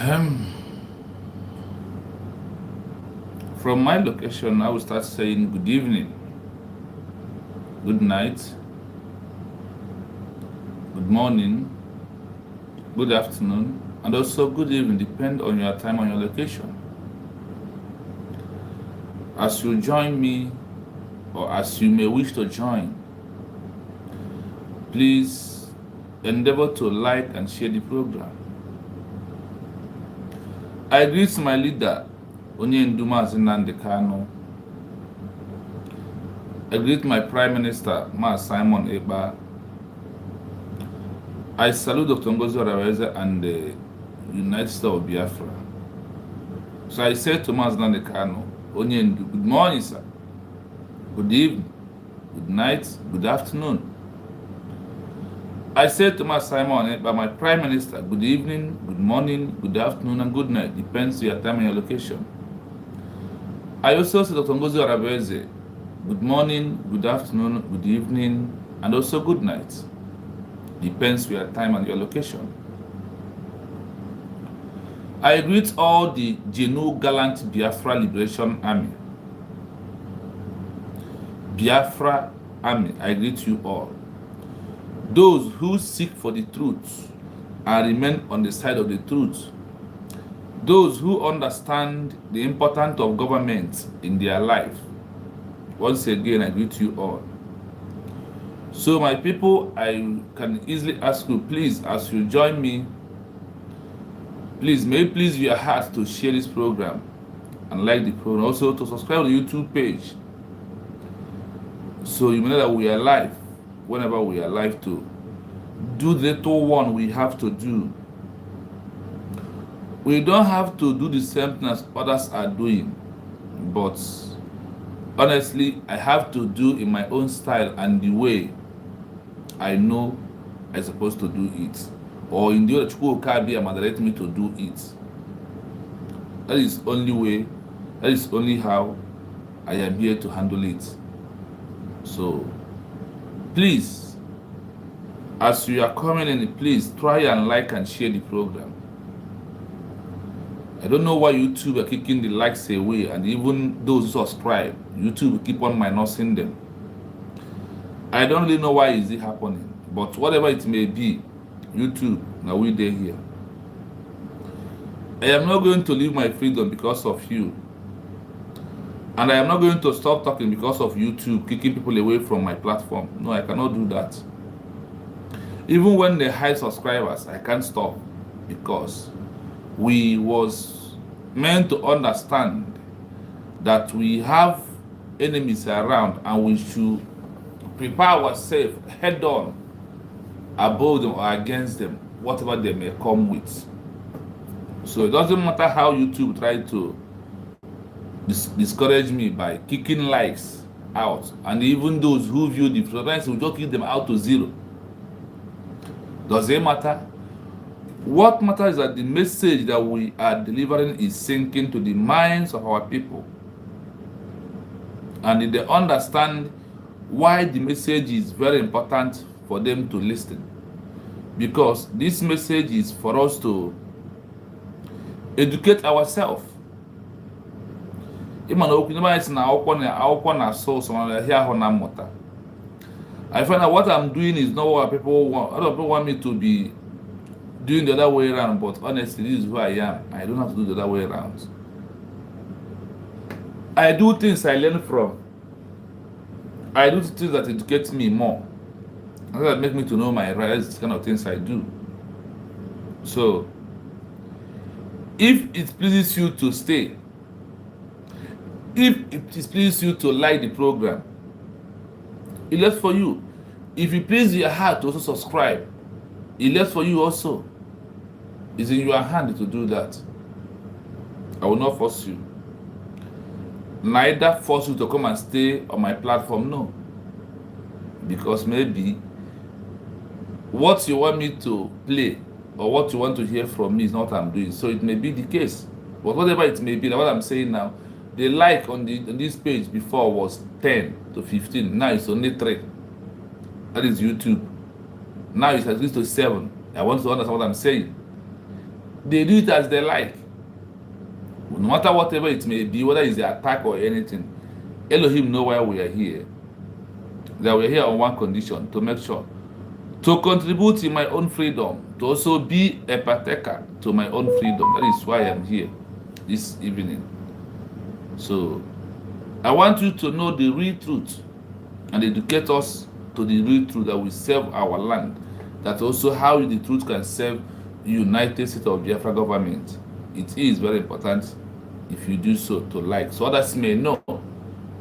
Um, from my location, I will start saying good evening, good night, good morning, good afternoon, and also good evening, depend on your time and your location. As you join me, or as you may wish to join, please endeavor to like and share the program. I greet my leader, Onyenduma Zinande Kano. I greet my Prime Minister, Ma Simon Eba. I salute Dr. Ngozi Oraweze and the United States of Biafra. So I said to Mas Nandekano, Onyendu, good morning, sir. Good evening, good night, good afternoon. I said to Mas Simon, by my Prime Minister, good evening, good morning, good afternoon, and good night. Depends on your time and your location. I also said to Dr. Ngozi Oraweze, good morning, good afternoon, good evening, and also good night. Depends on your time and your location. I greet all the Genu Gallant Biafra Liberation Army. Biafra Army, I greet you all. Those who seek for the truth and remain on the side of the truth. Those who understand the importance of government in their life. Once again, I greet you all. So my people, I can easily ask you, please, as you join me, please, may it please your heart to share this program and like the program. Also to subscribe to the YouTube page. So you know that we are live whenever we are live to do the little one we have to do. We don't have to do the same thing as others are doing, but honestly, I have to do in my own style and the way I know I'm supposed to do it, or in the way that Chukwu Okabi moderate me to do it. That is only way, that is only how I am here to handle it. So please, as you are coming in, please try and like and share the program. I don't know why YouTube are kicking the likes away, and even those who subscribe, YouTube keep on minusing them. I don't really know why is it happening, but whatever it may be, YouTube, now we there here. I am not going to leave my freedom because of you. And I am not going to stop talking because of YouTube kicking people away from my platform. No, I cannot do that. Even when they hide subscribers, I can't stop, because we was meant to understand that we have enemies around and we should prepare ourselves head on above them or against them, whatever they may come with. So it doesn't matter how YouTube try to discourage me by kicking likes out, and even those who view the programs will just kick them out to zero. Does it matter? What matters is that the message that we are delivering is sinking to the minds of our people, and if they understand why the message is very important for them to listen, because this message is for us to educate ourselves. I find that what I'm doing is not what people want. Other people want me to be doing the other way around, but honestly, this is who I am. I don't have to do the other way around. I do things I learn from. I do things that educate me more, and that make me to know my rights, kind of things I do. So, if it pleases you to stay, if it pleases you to like the program, it left for you. If it pleases your heart to also subscribe, it left for you also. It's in your hand to do that. I will not force you. Neither force you to come and stay on my platform, no. Because maybe what you want me to play or what you want to hear from me is not what I'm doing. So it may be the case. But whatever it may be, like what I'm saying now, the like on this page before was 10 to 15. Now it's only 3. That is YouTube. Now it's at least to 7. I want to understand what I'm saying. They do it as they like. No matter whatever it may be, whether it's the attack or anything, Elohim know why we are here. That we are here on one condition, to make sure, to contribute in my own freedom, to also be a partaker to my own freedom. That is why I'm here this evening. So I want you to know the real truth and educate us to the real truth, that we serve our land. That also how the truth can serve the United States of Biafra government. It is very important if you do so, to like, so others may know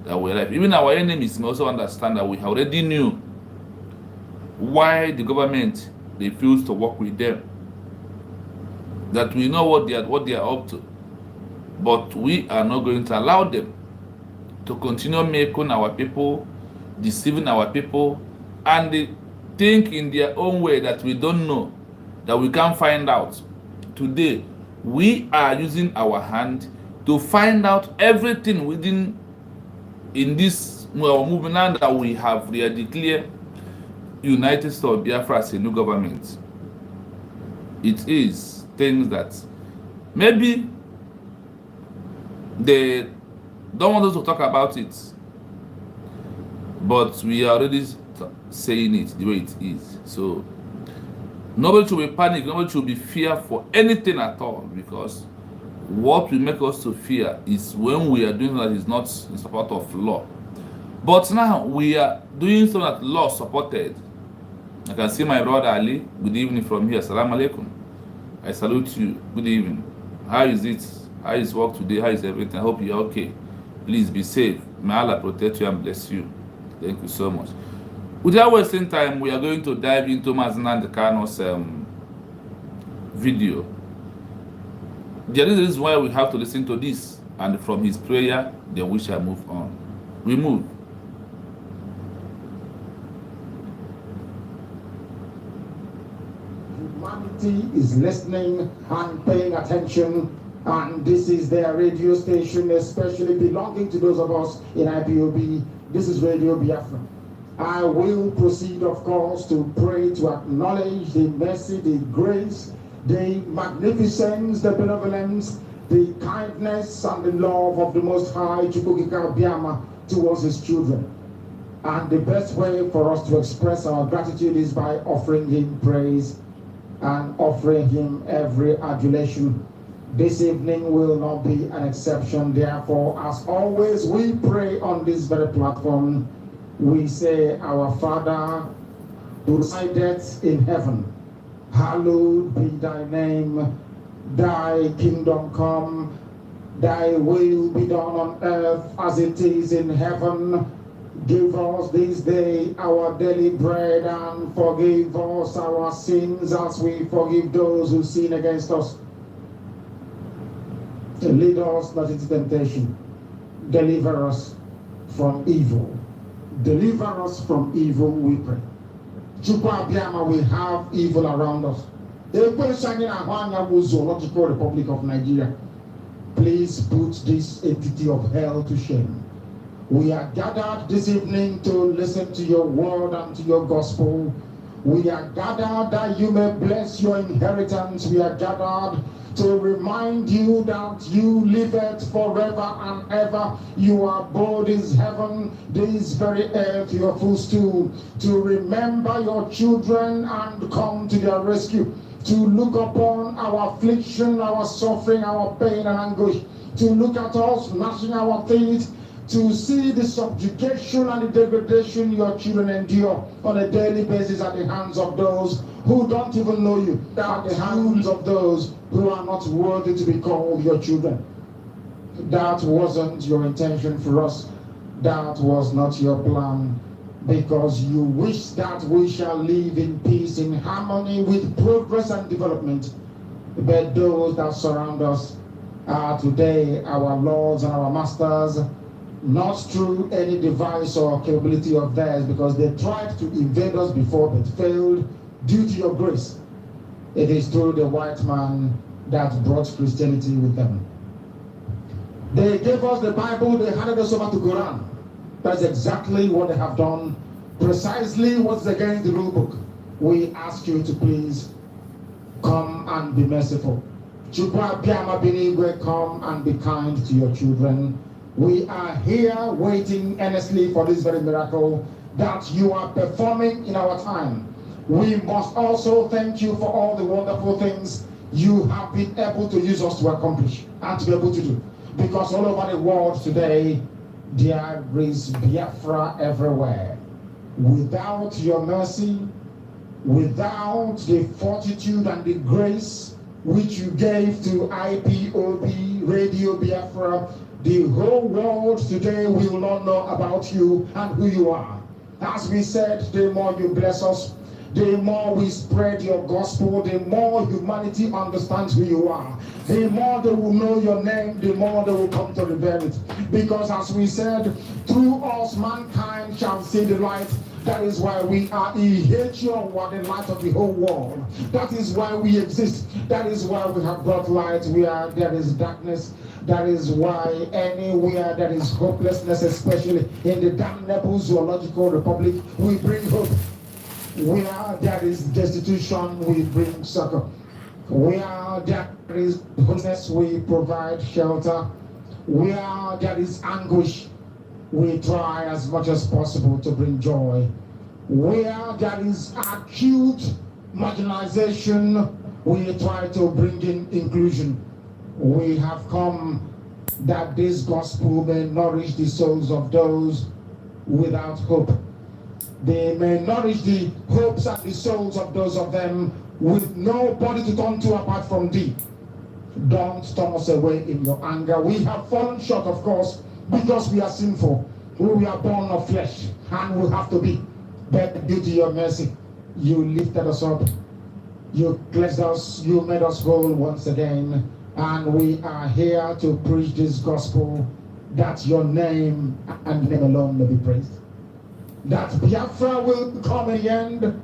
that we're alive. Even our enemies may also understand that we already knew why the government refused to work with them. That we know what they are up to, but we are not going to allow them to continue making our people, deceiving our people, and they think in their own way that we don't know, that we can't find out. Today, we are using our hand to find out everything within in this movement now that we have declared United States of Biafra as a new government. It is things that maybe they don't want us to talk about it, but we are already saying it the way it is. So nobody should be panic, nobody should be fear for anything at all, because what will make us to fear is when we are doing that is not in support of law. But now we are doing something that law supported. I can see my brother Ali. Good evening from here. Assalamu alaikum. I salute you. Good evening. How is it? How is work today? How is everything? I hope you're okay. Please be safe. May Allah protect you and bless you. Thank you so much. Without wasting time, we are going to dive into Mazinan Kano's video. There is a reason why we have to listen to this, and from his prayer, then we shall move on. We move. Humanity is listening and paying attention, and this is their radio station, especially belonging to those of us in IPOB. This is Radio Biafra. I will proceed, of course, to pray, to acknowledge the mercy, the grace, the magnificence, the benevolence, the kindness, and the love of the Most High Chukukika Biama towards his children. And the best way for us to express our gratitude is by offering him praise and offering him every adulation. This evening will not be an exception. Therefore, as always, we pray on this very platform. We say, Our Father, who resideth in heaven, hallowed be thy name. Thy kingdom come, thy will be done on earth as it is in heaven. Give us this day our daily bread, and forgive us our sins as we forgive those who sin against us. Lead us not into temptation. Deliver us from evil. Deliver us from evil, we pray. We have evil around us. The Zoological Republic of Nigeria. Please put this entity of hell to shame. We are gathered this evening to listen to your word and to your gospel. We are gathered that you may bless your inheritance. We are gathered to remind you that you liveth forever and ever. Your abode is heaven, this very earth, your footstool. To remember your children and come to their rescue. To look upon our affliction, our suffering, our pain and anguish. To look at us, gnashing our teeth. To see the subjugation and the degradation your children endure on a daily basis at the hands of those who don't even know you, at the hands of those who are not worthy to be called your children. That wasn't your intention for us. That was not your plan, because you wish that we shall live in peace, in harmony with progress and development. But those that surround us are today our lords and our masters, not through any device or capability of theirs, because they tried to invade us before but failed due to your grace. It is through the white man that brought Christianity with them. They gave us the Bible, they handed us over to Quran. That's exactly what they have done, precisely what's against the rule book. We ask you to please come and be merciful. Chukwa Biama Binigwe, come and be kind to your children. We are here waiting earnestly for this very miracle that you are performing in our time. We must also thank you for all the wonderful things you have been able to use us to accomplish and to be able to do. Because all over the world today, there is Biafra everywhere. Without your mercy, without the fortitude and the grace which you gave to IPOB, Radio Biafra, the whole world today will not know about you and who you are. As we said, the more you bless us, the more we spread your gospel, the more humanity understands who you are. The more they will know your name, the more they will come to revere it. Because as we said, through us mankind shall see the light. That is why we are the light of the whole world. That is why we exist. That is why we have brought light where there is darkness. That is why anywhere there is hopelessness, especially in the damnable zoological republic, we bring hope. Where there is destitution, we bring succor. Where there is homelessness, we provide shelter. Where there is anguish, we try as much as possible to bring joy. Where there is acute marginalization, we try to bring in inclusion. We have come that this gospel may nourish the souls of those without hope. They may nourish the hopes and the souls of those of them with nobody to turn to apart from thee. Don't turn us away in your anger. We have fallen short, of course, because we are sinful. We are born of flesh, and we have to be. But due to your mercy, you lifted us up. You cleansed us. You made us whole once again. And we are here to preach this gospel, that your name and name alone may be praised. That Biafra will come in the end,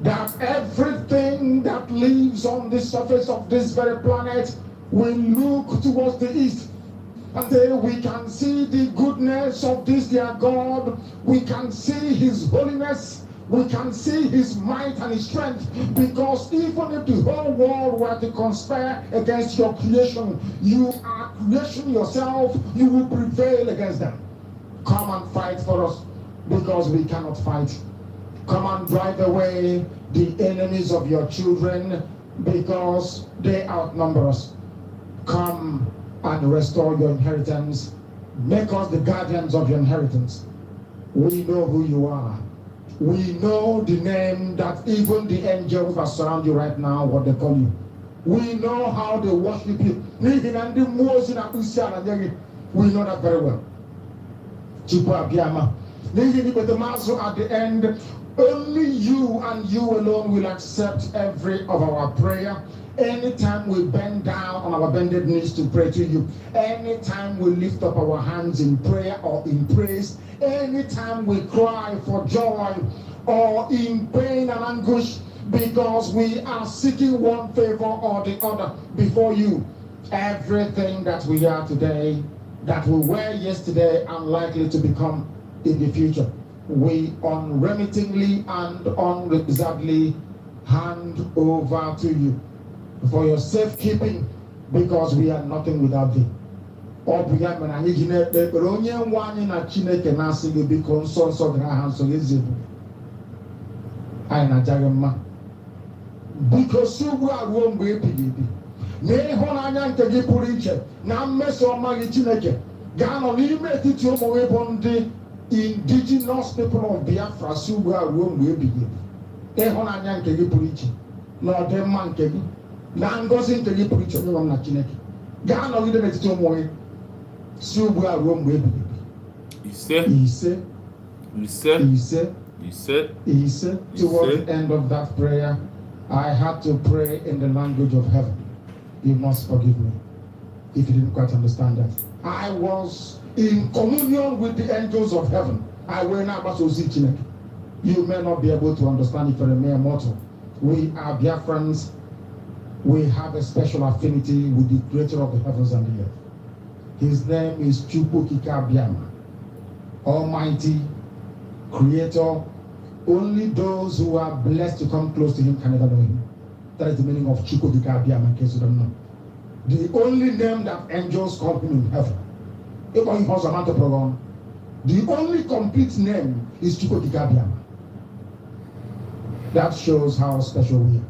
that everything that lives on the surface of this very planet will look towards the east. And then we can see the goodness of this dear God, we can see his holiness, we can see his might and his strength, because even if the whole world were to conspire against your creation, you are creation yourself, you will prevail against them. Come and fight for us, because we cannot fight. Come and drive away the enemies of your children, because they outnumber us. Come and restore your inheritance. Make us the guardians of your inheritance. We know who you are. We know the name that even the angels that surround you right now, what they call you. We know how they worship you. We know that very well. But the master at the end, only you and you alone will accept every of our prayer. Anytime we bend down on our bended knees to pray to you, anytime we lift up our hands in prayer or in praise, anytime we cry for joy or in pain and anguish, because we are seeking one favor or the other before you, everything that we are today, that we were yesterday, unlikely to become in the future, we unremittingly and unreservedly hand over to you for your safekeeping, because we are nothing without thee. Because you are wrong with me. Nay, Honanya nke gị pụrụ iche na mmeso ọma gị Chineke ga-anọ n'ime etiti ụmụ gị bụ ndị indigenous people of Biafra si ugbu a ruo mgbe ebighị ebi. Ịhụnanya nke gị pụrụ iche na ọdịmma nke gị na ngọzi nke gị pụrụ iche onye nwe m na Chineke ga-anọgide n'etiti ụmụ gị si ugbu a ruo mgbe ebighị ebi. Toward the end of that prayer, I had to pray in the language of heaven. You must forgive me if you didn't quite understand that. I was in communion with the angels of heaven. I will not pass. You may not be able to understand if you're a mere mortal. We are Biafrans. We have a special affinity with the creator of the heavens and the earth. His name is Chukwukika Biama, Almighty Creator. Only those who are blessed to come close to him can ever know him. That is the meaning of Chukwukika Biama, in case you don't know. The only name that angels call him in heaven. The only complete name is Chukwukikabiama. That shows how special we are.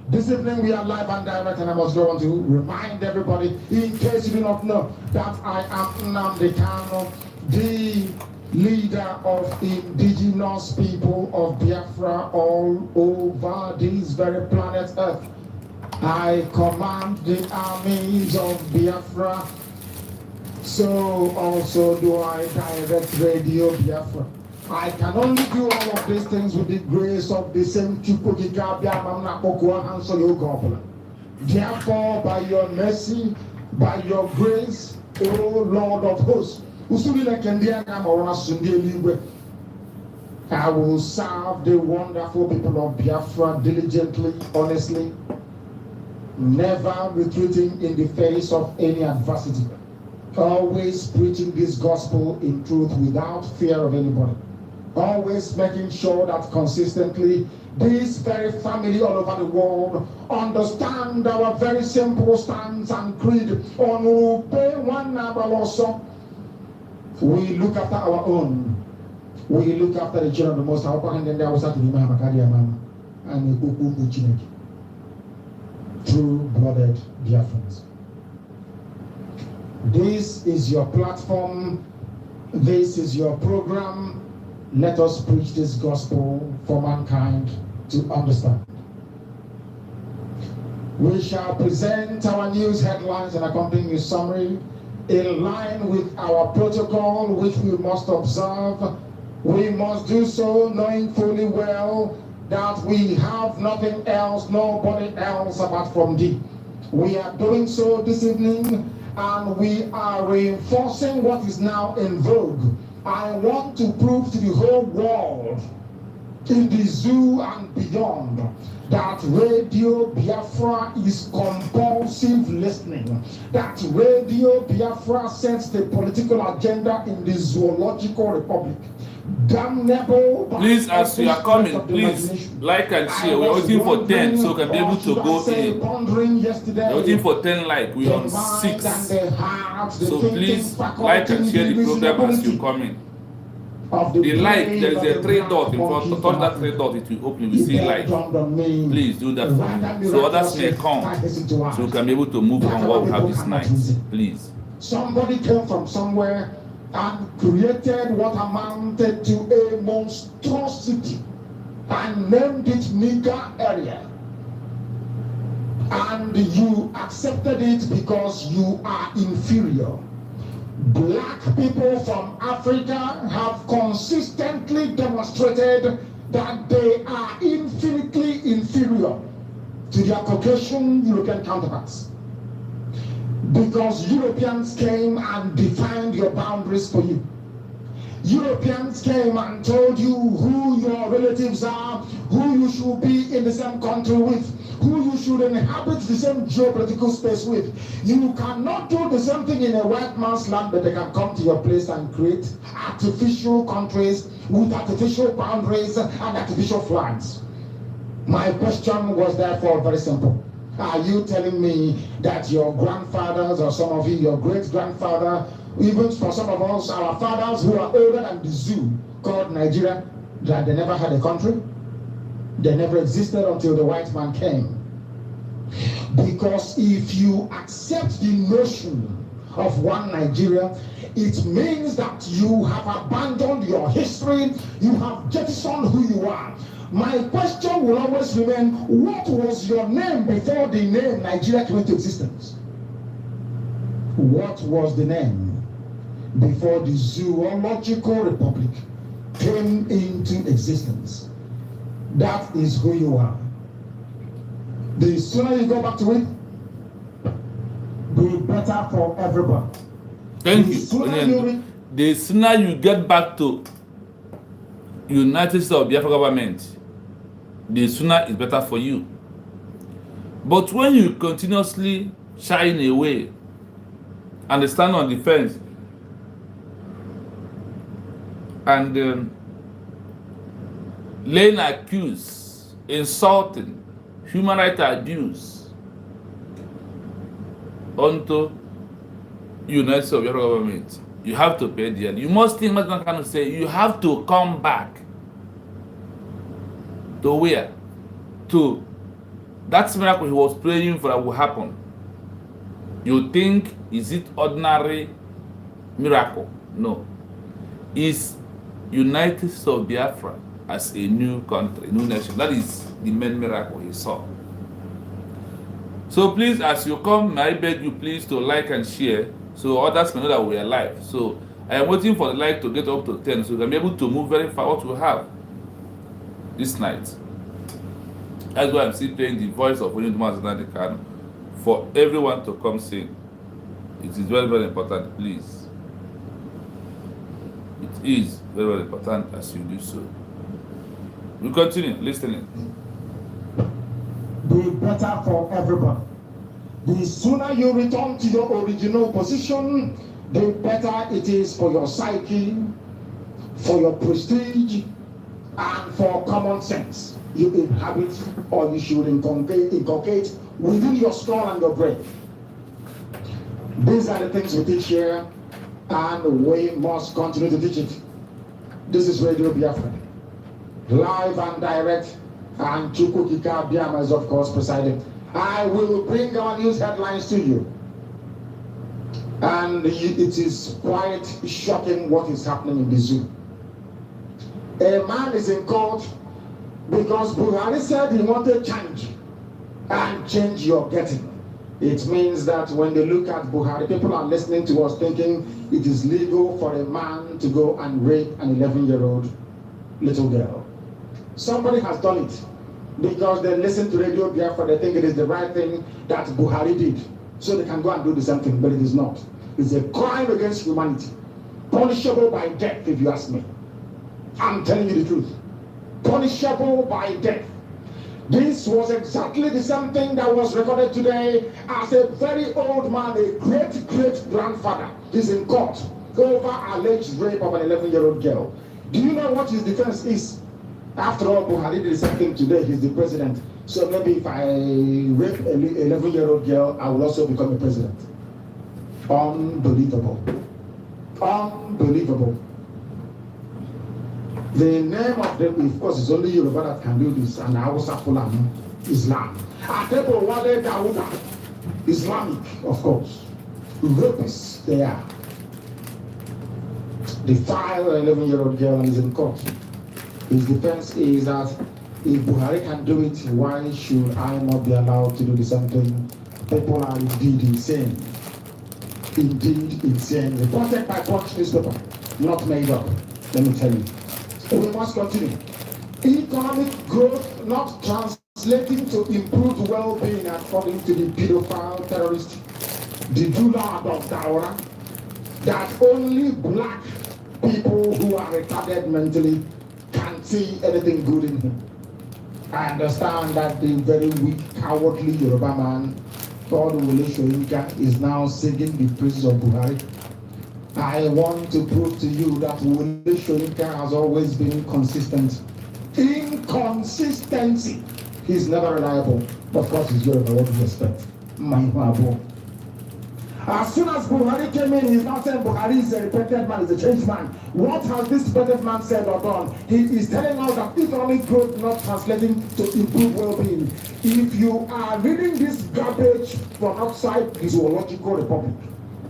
This evening we are live and direct, and I must go on to remind everybody, in case you do not know, that I am Nnamdi Kanu, the leader of indigenous people of Biafra all over this very planet Earth. I command the armies of Biafra, so also do I direct Radio Biafra. I can only do all of these things with the grace of the same Therefore, by your mercy, by your grace, O Lord of hosts, I will serve the wonderful people of Biafra diligently, honestly, never retreating in the face of any adversity, always preaching this gospel in truth without fear of anybody. Always making sure that consistently this very family all over the world understand our very simple stance and creed on obey one another also. We look after our own. We look after the children of the Most High, and then there was a and true-blooded Biafrans. This is your platform. This is your program. Let us preach this gospel for mankind to understand. We shall present our news headlines and accompanying summary in line with our protocol, which we must observe. We must do so knowing fully well that we have nothing else, nobody else apart from thee. We are doing so this evening, and we are reinforcing what is now in vogue. I want to prove to the whole world, in the zoo and beyond, that Radio Biafra is compulsive listening. That Radio Biafra sets the political agenda in the zoological republic. Damnable. Please, as you are coming, please like and share. We're waiting for 10, so we can be able to go in. We're waiting for 10 like. We're on 6. So please like and share the program as you come in. The like, there is a 3 dot in front. Touch that 3 dot, it will open. We see like. Please do that for me, so others may come, so we can be able to move on what we have this night. Please. Somebody came from somewhere and created what amounted to a monstrosity and named it Niger area. And you accepted it because you are inferior. Black people from Africa have consistently demonstrated that they are infinitely inferior to their Caucasian European counterparts. Because Europeans came and defined your boundaries for you. Europeans came and told you who your relatives are, who you should be in the same country with, who you should inhabit the same geopolitical space with. You cannot do the same thing in a white man's land, but they can come to your place and create artificial countries with artificial boundaries and artificial flags. My question was therefore very simple. Are you telling me that your grandfathers, or some of you, your great-grandfather, even for some of us, our fathers who are older than the zoo called Nigeria, that they never had a country? They never existed until the white man came. Because if you accept the notion of one Nigeria, it means that you have abandoned your history, you have jettisoned who you are. My question will always remain, what was your name before the name Nigeria came into existence? What was the name before the zoological republic came into existence? That is who you are. The sooner you go back to it, the better for everybody. Thank you. The sooner you get back to United States of Biafra government, the sooner it's better for you. But when you continuously shying away and stand on the fence and laying accuse, insulting, human rights abuse, onto United States of Biafra government, you have to pay the end. You must think what kind of say you have to come back to where? To that miracle he was praying for that will happen. You think, is it ordinary miracle? No. It's United States of Biafra as a new country, new nation. That is the main miracle he saw. So please, as you come, I beg you please to like and share so others may know that we are live. So I am waiting for the like to get up to 10 so we can be able to move very far what we have this night. That's why I'm still playing the voice of William Thomas Kano for everyone to come sing. It is very, very important, please. It is very, very important as you do so. We continue listening. Be better for everybody. The sooner you return to your original position, the better it is for your psyche, for your prestige, and for common sense you inhabit or you should inculcate within your skull and your brain. These are the things we teach here, and we must continue to teach it. This is Radio Biafra, live and direct, and Chukwukika Biama is of course presiding. I will bring our news headlines to you. And it is quite shocking what is happening in the zoo. A man is in court because Buhari said he wanted change, and change you're getting. It means that when they look at Buhari, people are listening to us thinking it is legal for a man to go and rape an 11-year-old little girl. Somebody has done it because they listen to Radio Biafra, they think it is the right thing that Buhari did. So they can go and do the same thing, but it is not. It's a crime against humanity, punishable by death if you ask me. I'm telling you the truth. Punishable by death. This was exactly the same thing that was recorded today as a very old man, a great-great-grandfather, is in court over alleged rape of an 11-year-old girl. Do you know what his defense is? After all, Buhari did the same thing today. He's the president. So maybe if I rape an 11-year-old girl, I will also become a president. Unbelievable. Unbelievable. The name of them, of course, is only Yoruba that can do this, and Hausa Fulani, Islam. Atebo Wale Dawuda, Islamic, of course. Rapists, they are. They file an 11-year-old girl and is in court. His defense is that if Buhari can do it, why should I not be allowed to do the same thing? People are indeed insane. Indeed insane. Reported by Punch newspaper, not made up. Let me tell you. We must continue. Economic growth not translating to improved well-being according to the pedophile terrorist, the Dula of Daura, that only black people who are retarded mentally can see anything good in him. I understand that the very weak, cowardly Yoruba man called Wole Soyinka is now singing the praises of Buhari. I want to prove to you that Wole Soyinka has always been consistent. Inconsistency. He's never reliable. But of course, he's Yoruba, what do you expect? As soon as Buhari came in, he's not saying Buhari is a repentant man, is a changed man. What has this repentant man said or done? He is telling us that economic growth not translating to improve well-being. If you are reading this garbage from outside the zoological republic,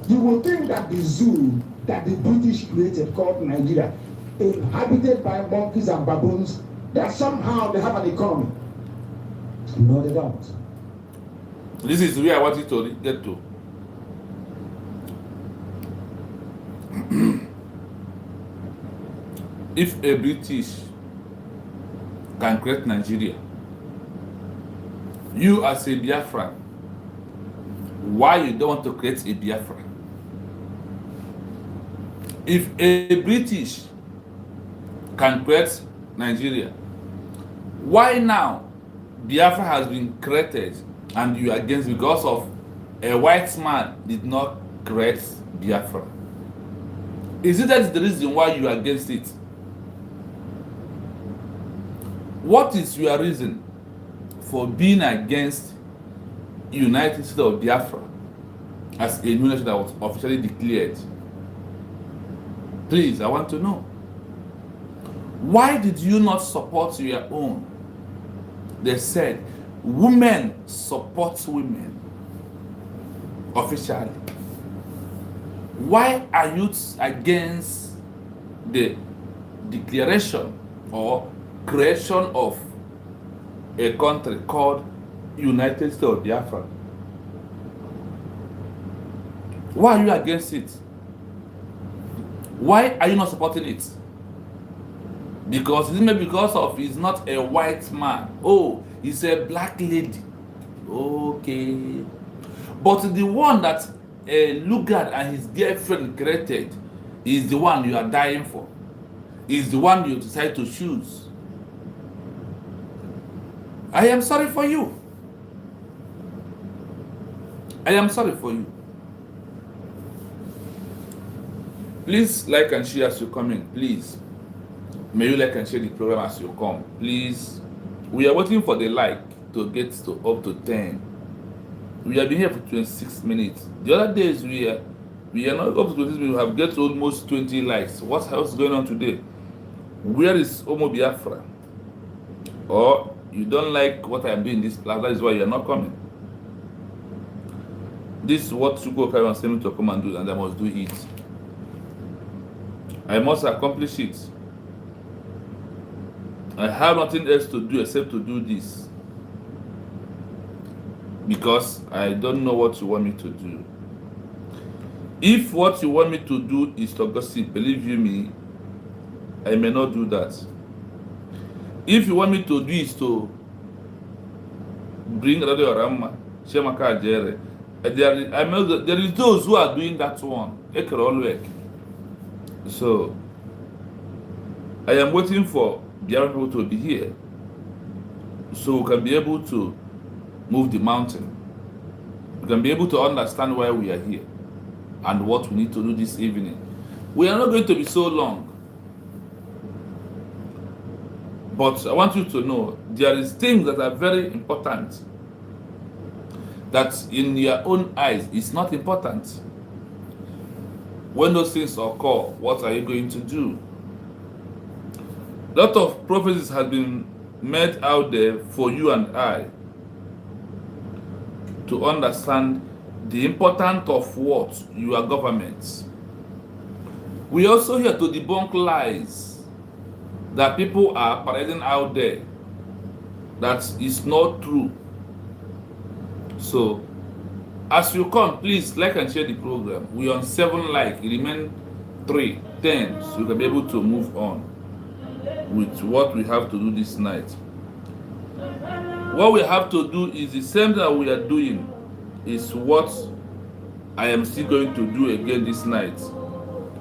you will think that the zoo that the British created called Nigeria, inhabited by monkeys and baboons, that somehow they have an economy. No, they don't. This is where I want you to get to. If a British can create Nigeria, you as a Biafran, why you don't want to create a Biafra? If a British can create Nigeria, why now Biafra has been created and you are against because of a white man did not create Biafra? Is it that the reason why you are against it? What is your reason for being against United States of Biafra? as a new nation that was officially declared? Please, I want to know. Why did you not support your own? They said, women support women officially. Why are you against the declaration or creation of a country called United States of Biafra? Why are you against it? Why are you not supporting it? Because maybe because of he's not a white man. Oh, he's a black lady. Okay. But the one that Lugard and his girlfriend created is the one you are dying for. Is the one you decide to choose. I am sorry for you. I am sorry for you. Please like and share as you come in. Please. May you like and share the program as you come. Please. We are waiting for the like to get to up to 10. We have been here for 26 minutes. The other days we are not up to 26 minutes. We have get to almost 20 likes. What else is going on today? Where is Omo Biafra? Or you don't like what I am doing in this class, that is why you are not coming. This is what Chukwuka wants me to come and do, and I must do it. I must accomplish it. I have nothing else to do except to do this. Because I don't know what you want me to do. If what you want me to do is to gossip, believe you me, I may not do that. If you want me to do is to bring Radio Rama, Shemaka Ajere, there is those who are doing that one. So I am waiting for the other people to be here so we can be able to move the mountain. We can be able to understand why we are here and what we need to do this evening. We are not going to be so long. But I want you to know there is things that are very important that in your own eyes is not important. When those things occur, what are you going to do? A lot of prophecies have been made out there for you and I to understand the importance of what your government. We are also here to debunk lies that people are parading out there that is not true. So as you come, please like and share the program. We are on 7 likes, it remain 3, 10, so we can be able to move on with what we have to do this night. What we have to do is the same that we are doing is what I am still going to do again this night.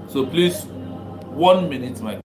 So please, 1 minute, my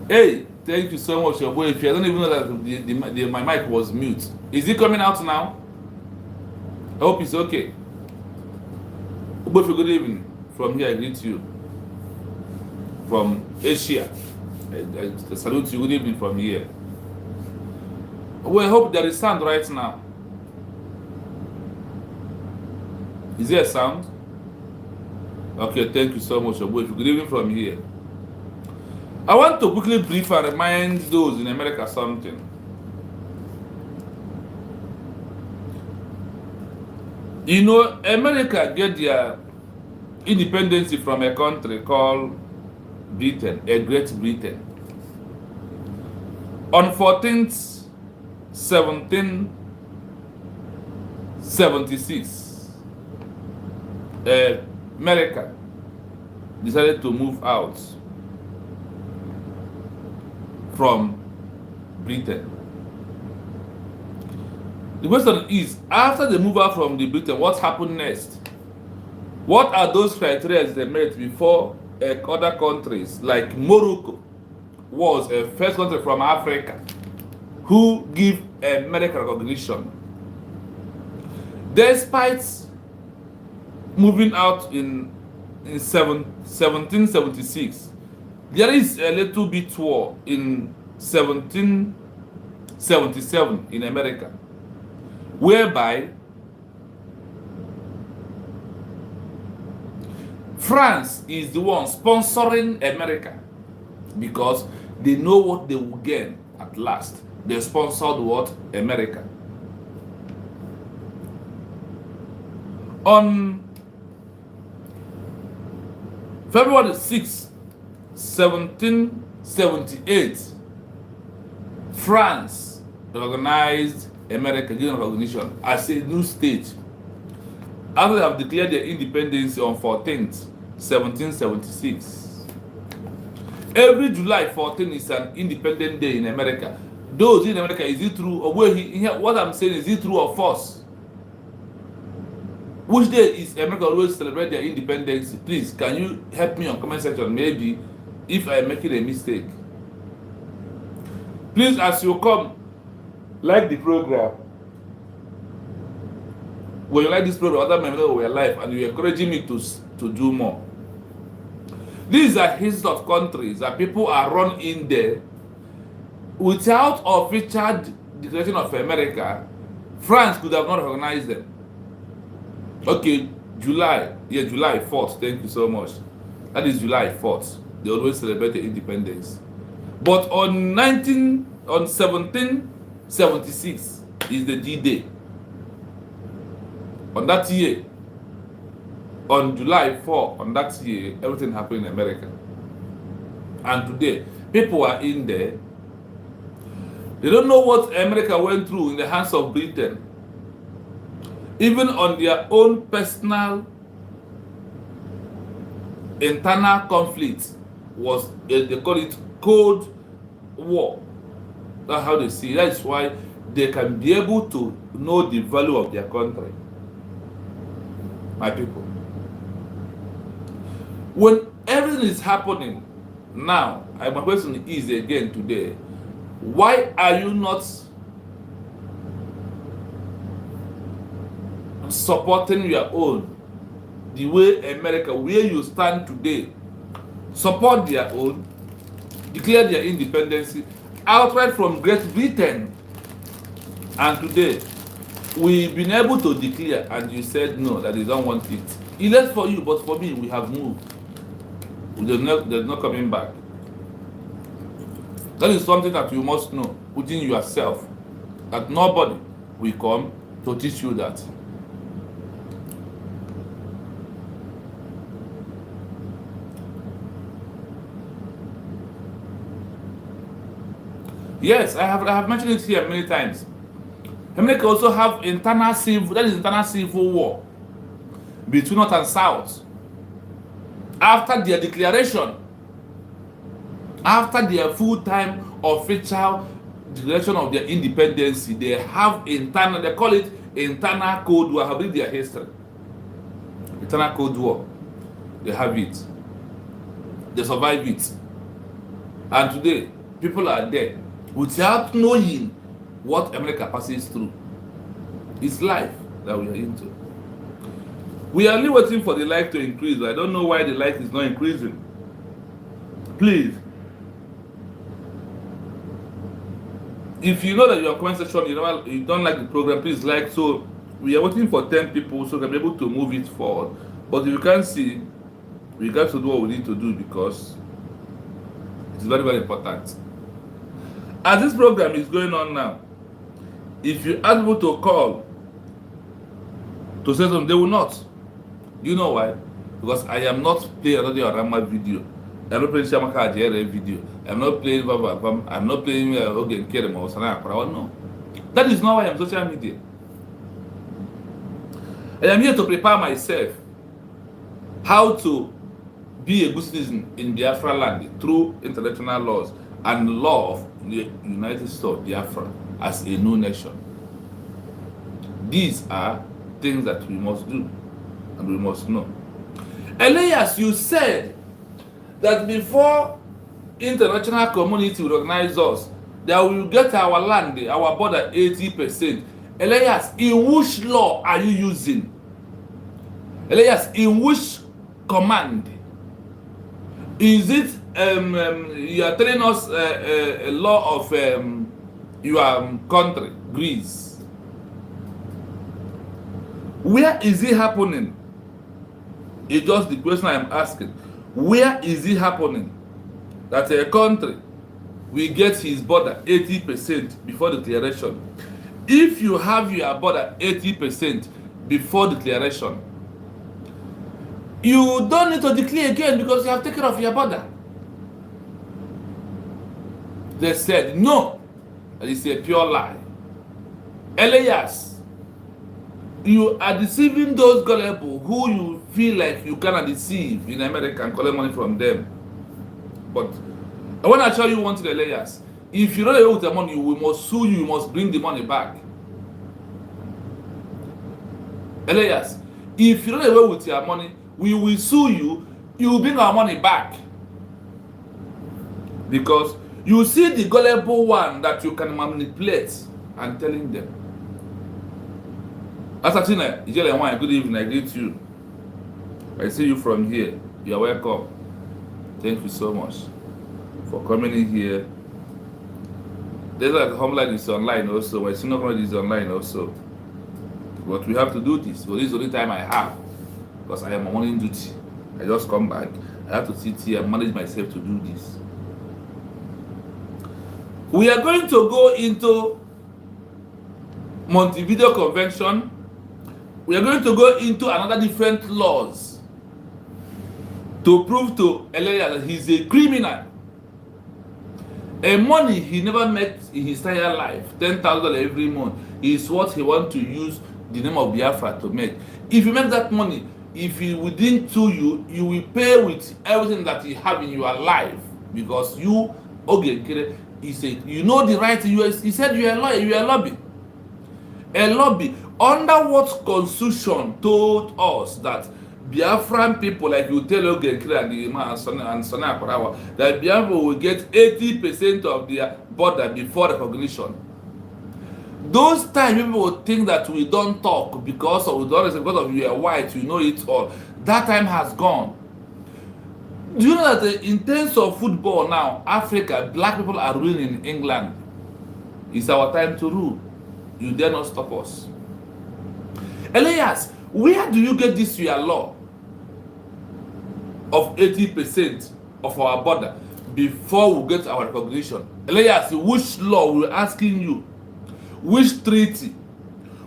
Hey, thank you so much, your boy. If you I don't even know that my mic was mute. Is it coming out now? I hope it's okay. Both good evening. From here, I greet you. From Asia, I salute you. Good evening from here. Well, I hope there is sound right now. Is there a sound? Okay, thank you so much, your boy. Good evening from here. I want to quickly brief and remind those in America something. You know, America get their independence from a country called Britain, a Great Britain. On 14th, 1776, America decided to move out from Britain. The question is, after they move out from the Britain, what happened next? What are those criteria they met before other countries like Morocco was a first country from Africa who give American recognition? Despite moving out in 1776, there is a little bit war in 1777 in America, whereby France is the one sponsoring America because they know what they will gain at last. They sponsored what? America. On February 6, 1778, France recognized America, given recognition as a new state. After they have declared their independence on 14th, 1776. Every July 14 is an independent day in America. Those in America, is it true? Or what I'm saying, is it true or false? Which day is America always celebrate their independence? Please, can you help me on comment section? Maybe if I am making a mistake. Please, as you come, like the program. When you like this program, other members of your life, and you're encouraging me to do more. These are histories of countries that people are run in there without official declaration of America. France could have not recognized them. Okay, July 4th. Thank you so much. That is July 4th. They always celebrate the independence. But on 1776 is the D-Day. On that year, on July 4, on that year, everything happened in America. And today, people are in there. They don't know what America went through in the hands of Britain. Even on their own personal internal conflict was, they call it Cold War. That's how they see it. That's why they can be able to know the value of their country. My people. When everything is happening now, my question is again today, why are you not supporting your own the way America, where you stand today, support their own, declare their independence outright from Great Britain? And today, we've been able to declare, and you said no, that they don't want it. It left for you, but for me, we have moved. There's no coming back. That is something that you must know within yourself, that nobody will come to teach you that. Yes, I have mentioned it here many times. America also have internal civil war between North and South. After their declaration, after their full-time official declaration of their independence, they have internal, they call it internal Cold War. I have read their history. Internal Cold War. They have it. They survive it. And today, people are there without knowing what America passes through. It's life that we are into. We are only waiting for the like to increase. I don't know why the like is not increasing. Please, if you know that your comment section, you don't like the program, please like. So we are waiting for 10 people so we can be able to move it forward. But if you can't see, we got to do what we need to do because it's very, very important. As this program is going on now, if you ask people to call to say something, they will not. You know why? Because I am not playing another Orama video. I'm not playing Shamaka Ajere video. I'm not playing I'm not playing Ogen Kerem or Sana Akra. No. That is not why I'm social media. I am here to prepare myself how to be a good citizen in Biafra land through international laws and law of the United States of Biafra as a new nation. These are things that we must do and we must know. Elias, you said that before international community will recognize us, that we will get our land, our border 80%. Elias, in which law are you using? Elias, in which command? Is it you are telling us a law of your country, Greece? Where is it happening? It's just the question I'm asking. Where is it happening that a country will get his border 80% before declaration? If you have your border 80% before declaration, you don't need to declare again because you have taken off your border. They said no. It's a pure lie. Elias, you are deceiving those gullible who you feel like you cannot deceive in America and collect money from them. But I want to show you one thing, Elias. If you don't away with the money, we must sue you, you must bring the money back. Elias, if you don't away with your money, we will sue you, you will bring our money back. Because you see the gullible one that you can manipulate and telling them. Asatina, good evening, I greet you. I see you from here. You are welcome. Thank you so much for coming in here. There's like Homeland is online also. My senior college is online also. But we have to do this. So this is the only time I have. Because I am on morning duty. I just come back. I have to sit here and manage myself to do this. We are going to go into Montevideo Convention. We are going to go into another different laws to prove to Elias that he's a criminal. A money he never met in his entire life, $10,000 every month, is what he wants to use the name of Biafra to make. If you make that money, if he within sue you, you will pay with everything that you have in your life because you, okay, he said, you know the right. He said you are a lawyer, you are a lobby. A lobby. Under what constitution told us that Biafran people, like you tell Ogenkere and the man and Sana Akurawa, that Biafra will get 80% of their border before recognition? Those times people would think that we don't talk because of you are white, you know it all. That time has gone. Do you know that in terms of football now, Africa, black people are ruling in England? It's our time to rule. You dare not stop us. Elias, where do you get this your law of 80% of our border before we get our recognition? Elias, which law we're asking you? Which treaty?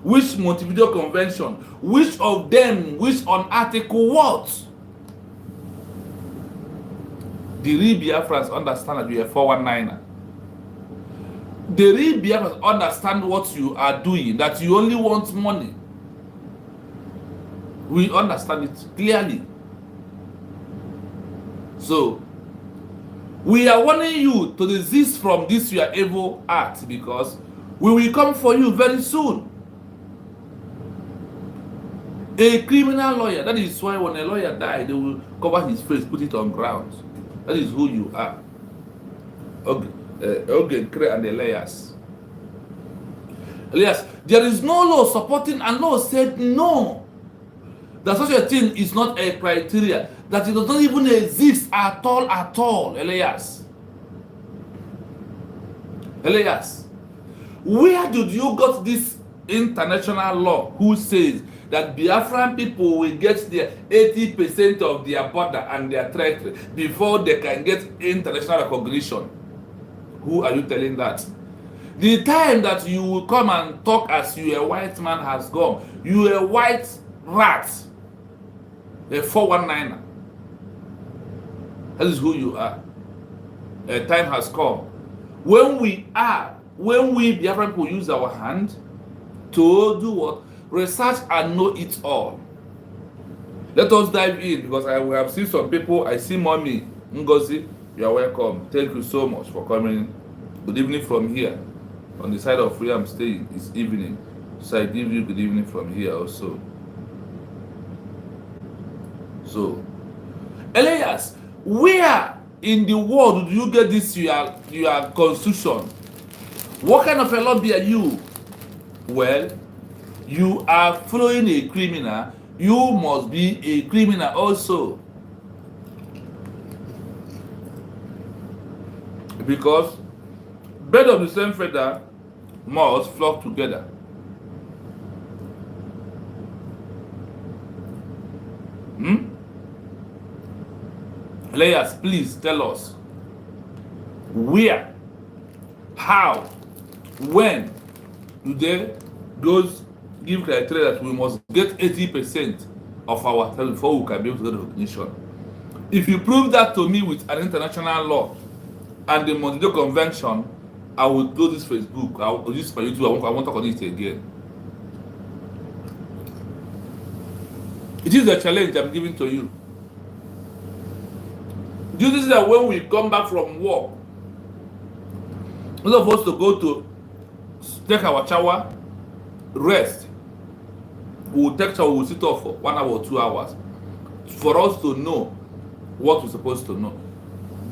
Which Montevideo Convention? Which of them? Which on Article what? The real Biafrans understand that you are a 419er. The real Biafrans understand what you are doing, that you only want money. We understand it clearly. So, we are warning you to desist from this your evil act because we will come for you very soon. A criminal lawyer, that is why when a lawyer dies, they will cover his face, put it on ground. That is who you are. Okay. Ogenkre and Elias. Elias, there is no law supporting, and law said no. That such a thing is not a criteria. That it does not even exist at all, Elias. Elias, where did you got this international law who says that Biafran people will get their 80% of their border and their territory before they can get international recognition? Who are you telling that? The time that you will come and talk as you a white man has gone. You a white rat, a 419er. That is who you are. A time has come when we Biafran people use our hand to do what? Research and know it all. Let us dive in, because I will have seen some people. I see Mommy Ngozi. You are welcome. Thank you so much for coming. Good evening from here. On the side of where I'm staying, it's evening. So I give you good evening from here also. So, Elias, where in the world do you get this your constitution? What kind of a lobby are you? Well, you are following a criminal. You must be a criminal also. Because birds of the same feather must flock together. Elias, please tell us where, how, when do they those give criteria that we must get 80% of our territory before we can be able to get recognition? If you prove that to me with an international law and the Montevideo Convention, I will close this Facebook. I will use my YouTube. I won't talk on it again. It is a challenge I'm giving to you. Do you see that when we come back from work, instead of us to go to take our shower, rest, we will take shower, we will sit off for 1 hour or 2 hours for us to know what we're supposed to know.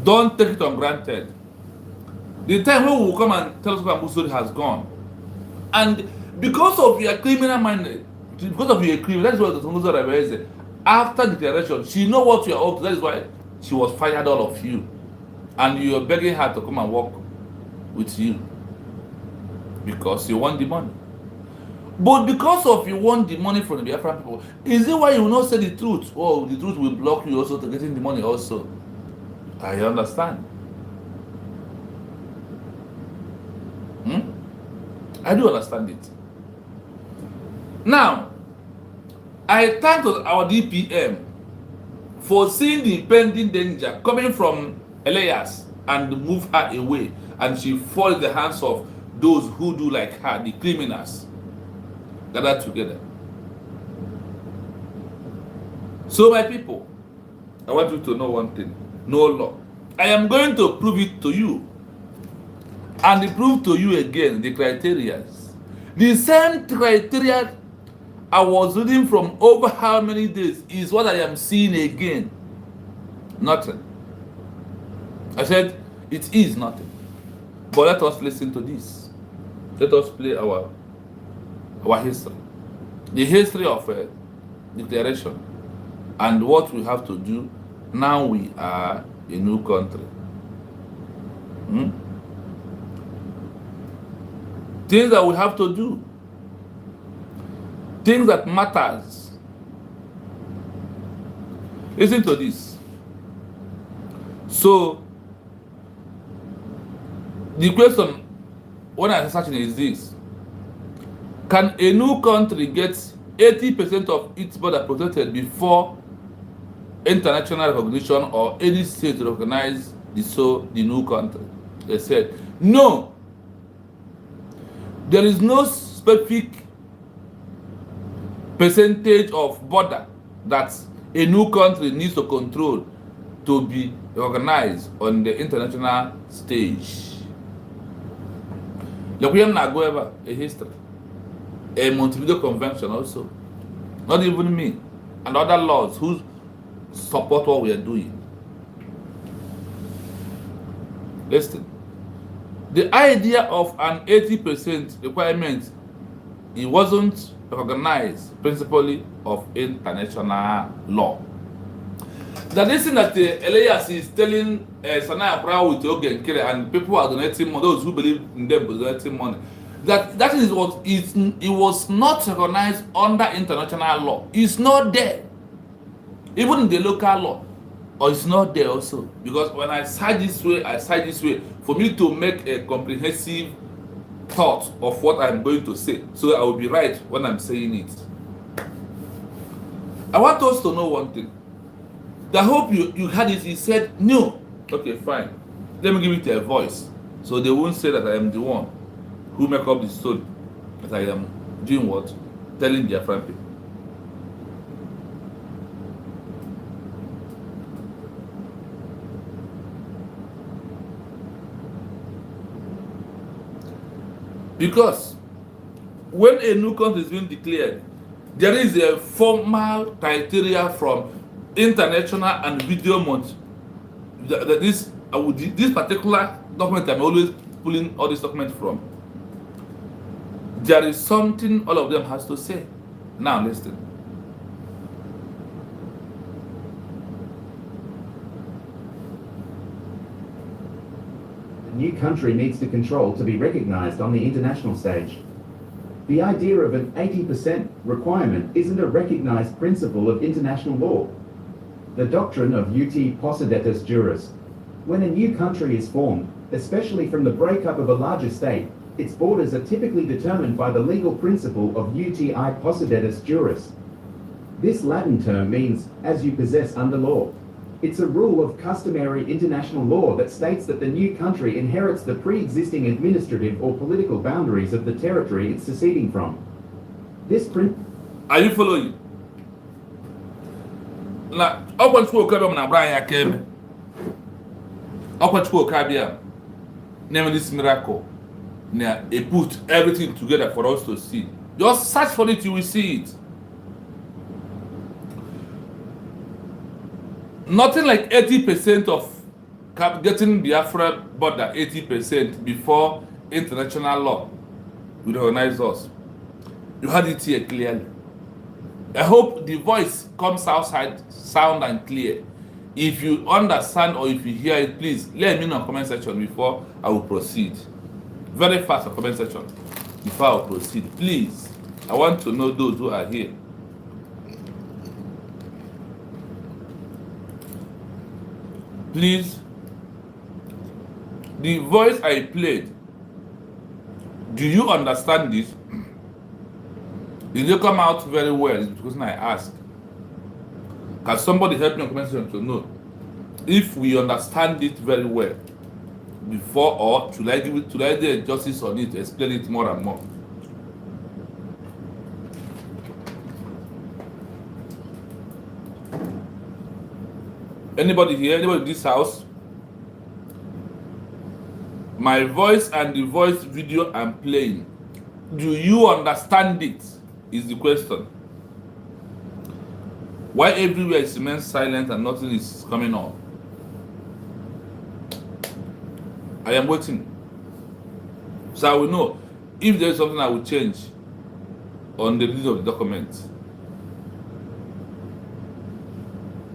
Don't take it on granted. The time when we will come and tell us what Musori has gone, and because of your criminal minded, because of your criminal, that's what the Musori said. After declaration, she know what you are up to. That is why she was fired, all of you, and you are begging her to come and work with you because you want the money. But because of you want the money from the Biafran people, is it why you will not say the truth? Oh, the truth will block you also to getting the money also. I understand. I do understand it. Now, I thank our DPM for seeing the impending danger coming from Elias and move her away, and she falls in the hands of those who do like her, the criminals gathered together. So my people, I want you to know one thing: no law. I am going to prove it to you, and prove to you again the criteria. The same criteria I was reading from over how many days is what I am seeing again. Nothing. I said it is nothing. But let us listen to this. Let us play our history. The history of declaration and what we have to do. Now we are a new country. Things that we have to do. Things that matters. Listen to this. So, the question when I am searching is this: can a new country get 80% of its border protected before international recognition or any state recognize the new country? They said no. There is no specific percentage of border that a new country needs to control to be recognized on the international stage. We have not go over a history, a Montevideo Convention also. Not even me, and other laws who support what we are doing. Listen, The idea of an 80% requirement, it wasn't recognized principally of international law. The reason that Elias is telling Sanaya Brown with Ogenkere and people are donating money, those who believe in them donating money, that is what it was not recognized under international law. It's not there. Even in the local law, or it's not there also. Because when I side this way, I side this way, for me to make a comprehensive thought of what I'm going to say, so I will be right when I'm saying it. I want us to know one thing. I hope you had it. He said no. Okay, fine. Let me give it a voice, so they won't say that I am the one who make up the story, that I am doing what, telling their friend people. Because when a new country is being declared, there is a formal criteria from international and video month. This particular document I'm always pulling all these documents from. There is something all of them has to say. Now listen. A new country needs to control to be recognized on the international stage. The idea of an 80% requirement isn't a recognized principle of international law. The doctrine of ut possidetis juris. When a new country is formed, especially from the breakup of a larger state, its borders are typically determined by the legal principle of uti possidetis juris. This Latin term means as you possess under law. It's a rule of customary international law that states that the new country inherits the pre-existing administrative or political boundaries of the territory it's seceding from. This Are you following? Now, upon school come na Brian came. Upon school Kabia, name this miracle. Now, it put everything together for us to see. Just search for it, you will see it. Nothing like 80% of getting Biafra border 80% before international law will recognize us. You heard it here clearly. I hope the voice comes outside sound and clear. If you understand or if you hear it, please let me know in the comment section before I will proceed. Very fast in the comment section before I will proceed. Please, I want to know those who are here. Please, the voice I played, do you understand this? Did it come out very well? It's because I asked. Can somebody help me in the comment section to know if we understand it very well before, or should I do justice on it, explain it more and more? Anybody here? Anybody in this house? My voice and the voice video I'm playing, do you understand it? Is the question. Why everywhere is remains silent and nothing is coming on? I am waiting. So I will know if there is something I will change on the reading of the document.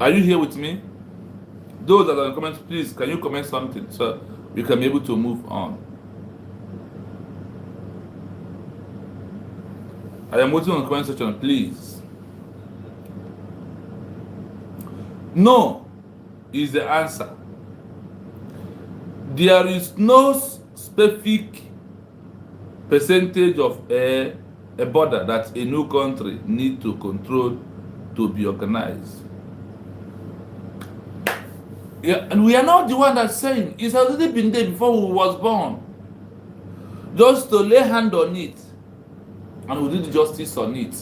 Are you here with me? Those that are in the comments, please, can you comment something so we can be able to move on? I am waiting on the comment section, please. No is the answer. There is no specific percentage of a border that a new country needs to control to be organized. Yeah, and we are not the one that's saying it's already been there before we was born. Just to lay hand on it, and we did justice on it.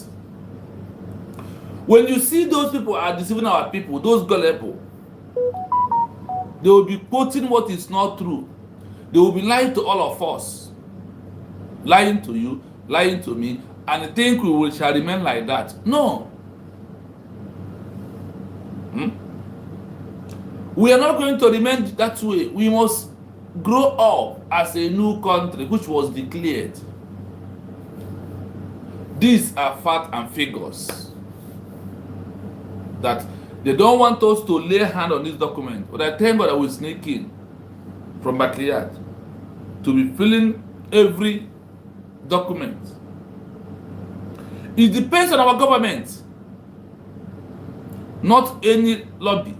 When you see those people are deceiving our people, those gullible, they will be quoting what is not true. They will be lying to all of us, lying to you, lying to me, and think we shall remain like that. No. We are not going to remain that way. We must grow up as a new country which was declared. These are facts and figures that they don't want us to lay hand on this document. But I thank God I will sneak in from backyard to be filling every document. It depends on our government, not any lobby.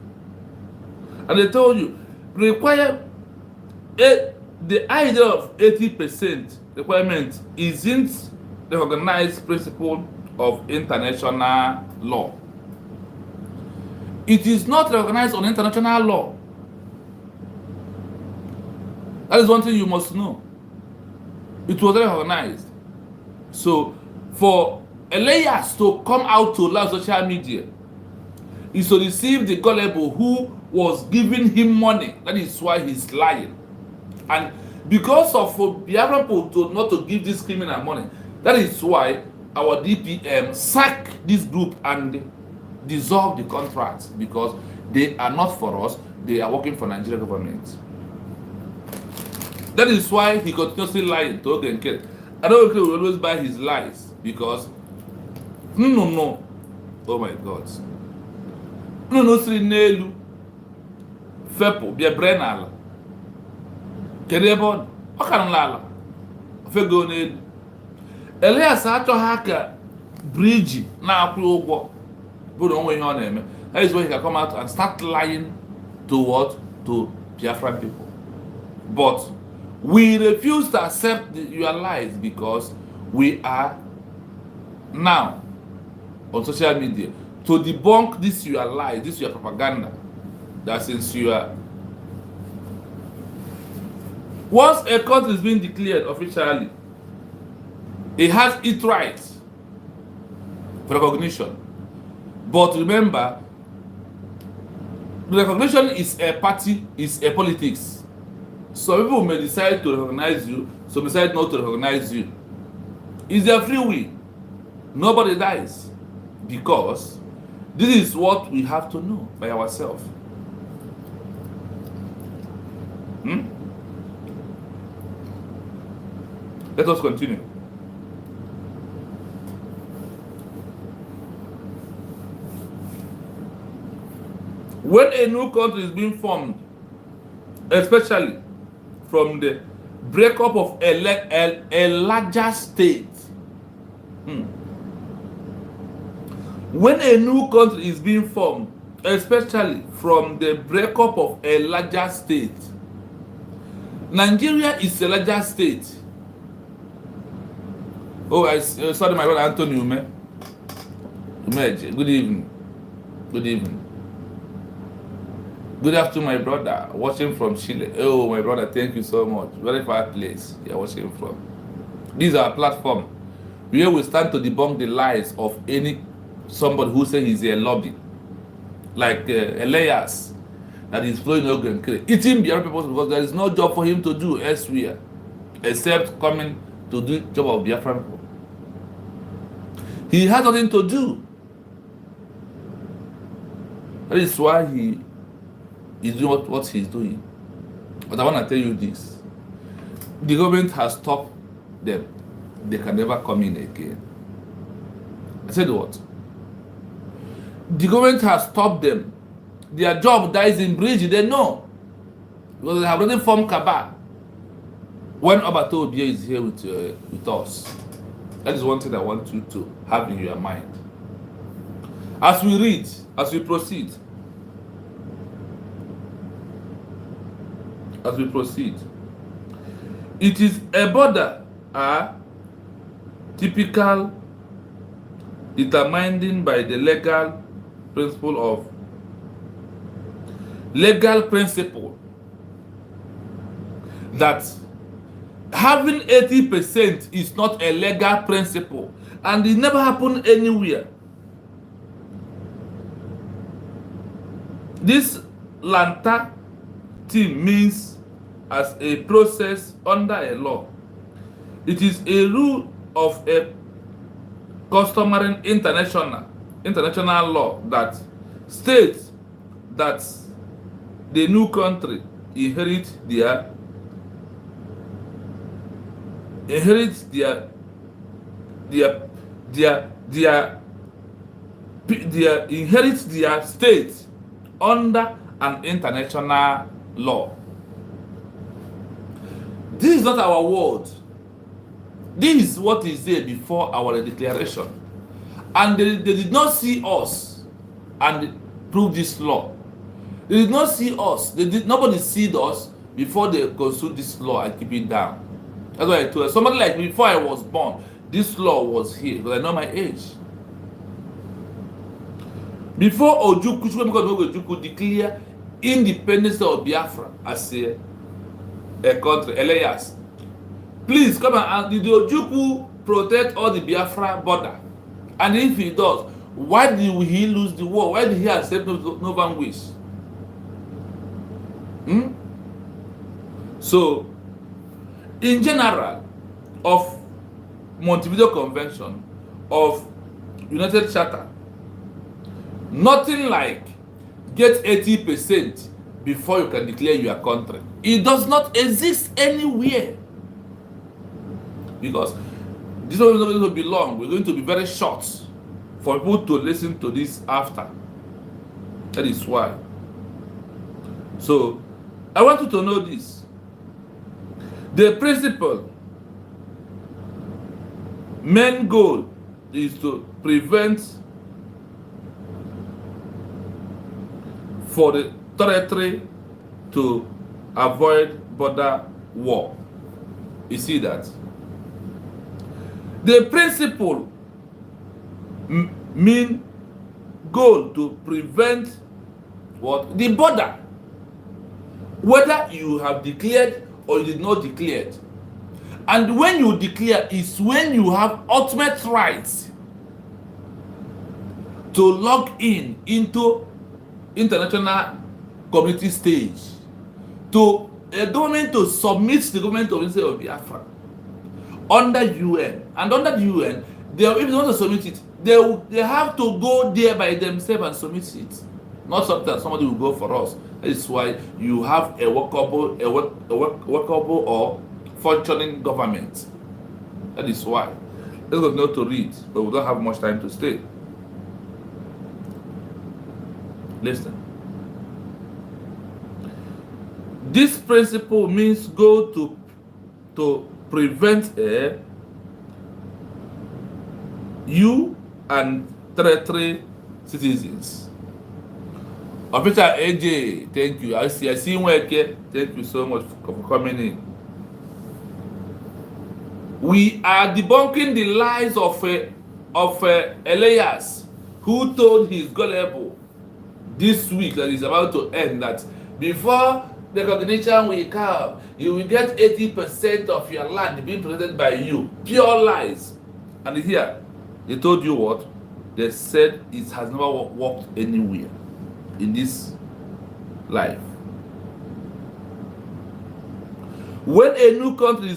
And they told you, require the idea of 80% requirement isn't the recognized principle of international law. It is not recognized on international law. That is one thing you must know. It was recognized. So, for Elias to come out to live social media is to receive the gullible who was giving him money. That is why he's lying. And because of Biafran people not to give this criminal money, that is why our DPM sacked this group and dissolved the contract, because they are not for us, they are working for Nigerian government. That is why he continuously lying to Ogenkere. I don't will always buy his lies, because no. Oh my God. No siri n'elu fepụ bịa bre n'ala. Kedu ebe ọ ka n'ala ofego n'elu. Elias achọghị ka bridge na-akwụ ụgwọ bụrụ onwe ihe ọ na-eme. That is why he can come out and start lying to what? To Biafran people. But we refuse to accept your lies, because we are now on social media to debunk this your lies, this your propaganda. That since you are, once a country is being declared officially, it has its rights for recognition. But remember, recognition is a party, is a politics. Some people may decide to recognize you, some decide not to recognize you. It's their free will. Nobody dies, because this is what we have to know by ourselves. Let us continue. When a new country is being formed, especially from the breakup of a larger state, when a new country is being formed, especially from the breakup of a larger state, Nigeria is a larger state. Oh, I sorry, my brother Anthony Ume. Good evening. Good evening. Good afternoon, my brother, watching from Chile. Oh, my brother, thank you so much. Very far place you're watching from. This is our platform where we stand to debunk the lies of somebody who says he's a lobby, like Elias, that is flowing Ogenkere, eating Biafran people, because there is no job for him to do elsewhere except coming to do job of Biafran people. He has nothing to do. That is why he is doing what he's doing. But I want to tell you this: the government has stopped them. They can never come in again. I said what? The government has stopped them. Their job dies in bridge. They know, because they have already formed cabal. When Obato Obie is here with us, that is one thing I want you to have in your mind. As we read, as we proceed, it is a border, typical, determined by the legal principle that having 80% is not a legal principle, and it never happened anywhere. This Lanta thing means as a process under a law. It is a rule of a customary international law that states that the new country inherit their inherit their inherit their state under an international law. This is not our word. This is what is there before our declaration. And they did not see us and prove this law. They did not see us. Nobody see us before they construed this law and keep it down. That's why I told you. Somebody like me, before I was born, this law was here because I know my age. Before Ojukwu declare independence of Biafra as a country, Elias, please come and did Ojukwu protect all the Biafra border? And if he does, why did he lose the war? Why did he accept no vanquish? So, in general, of Montevideo Convention, of United Charter, nothing like get 80% before you can declare your country. It does not exist anywhere. Because this one is not going to be long. We're going to be very short for people to listen to this after. That is why. So, I want you to know this. The principle, main goal is to prevent for the territory to avoid border war. You see that? The principle mean goal to prevent what? The border. Whether you have declared or you did not declare it. And when you declare is when you have ultimate rights to log in into international community stage, to a government to submit to the government of the state of Biafra under UN. And under the UN, if they want to submit it, they have to go there by themselves and submit it. Not something that somebody will go for us. That is why you have a workable or functioning government. That is why. Let's go to read, but we don't have much time to stay. Listen. This principle means go to prevent you and territory citizens. Officer AJ, thank you. I see Nweke. Thank you so much for coming in. We are debunking the lies of Elias, who told his gullible this week that is about to end that before the recognition will come, you will get 80% of your land being protected by you. Pure lies. And here, they told you what? They said it has never worked anywhere in this life. When a new country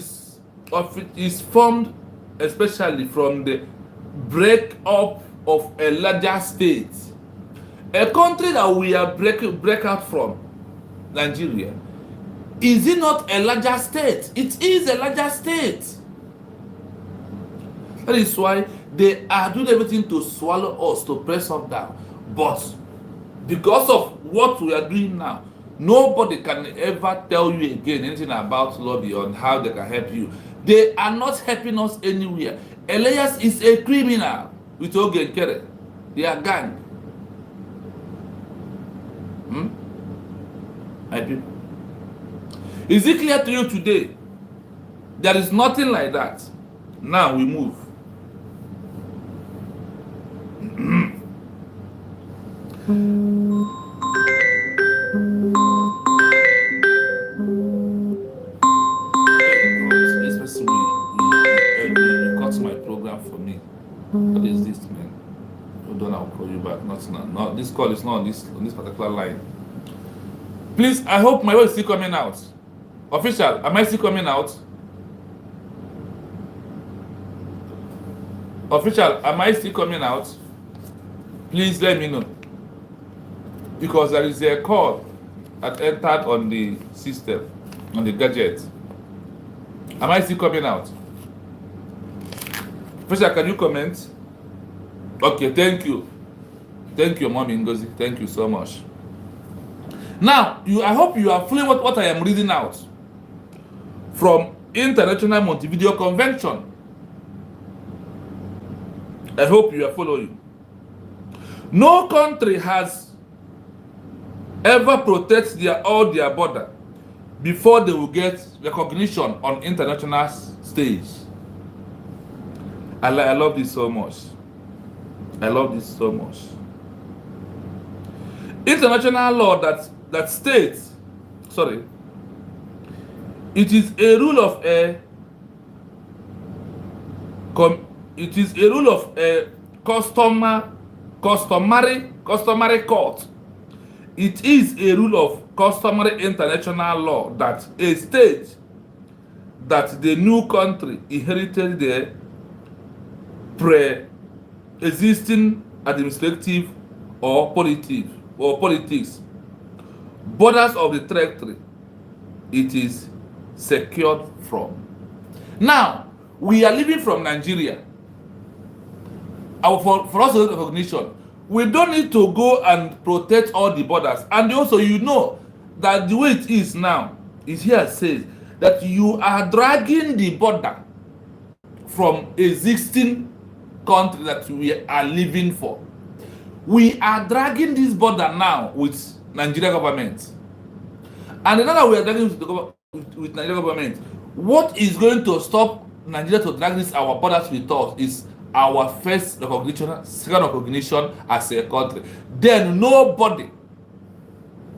is formed, especially from the break-up of a larger state, a country that we are break out from, Nigeria, is it not a larger state? It is a larger state. That is why they are doing everything to swallow us, to press us down. But because of what we are doing now, nobody can ever tell you again anything about lobby on how they can help you. They are not helping us anywhere. Elias is a criminal with Ogen Kere. They are gang. My people. Is it clear to you today? There is nothing like that. Now we move. This person will cut my program for me. What is this, man? Hold on, I'll call you back. Not now. No, this call is not on this particular line. Please, I hope my voice is still coming out. Official, am I still coming out? Official, am I still coming out? Please let me know. Because there is a call that entered on the system, on the gadget. Am I still coming out? Fisher, can you comment? Okay, thank you. Thank you, Mommy Ngozi. Thank you so much. Now, I hope you are following what I am reading out from International Montevideo Convention. I hope you are following. No country has ever protected all their border before they will get recognition on international stage. I love this so much. I love this so much. International law that states, sorry, it is a rule of a customary court. It is a rule of customary international law that a state that the new country inherited the pre-existing administrative or politics borders of the territory it is secured from. Now, we are living from Nigeria. For us to get recognition, we don't need to go and protect all the borders. And also, you know that the way it is now is here says that you are dragging the border from existing country that we are living for. We are dragging this border now with Nigeria government. And now that we are dragging with Nigeria government, what is going to stop Nigeria to drag this our borders with us is our first recognition, second recognition as a country. Then nobody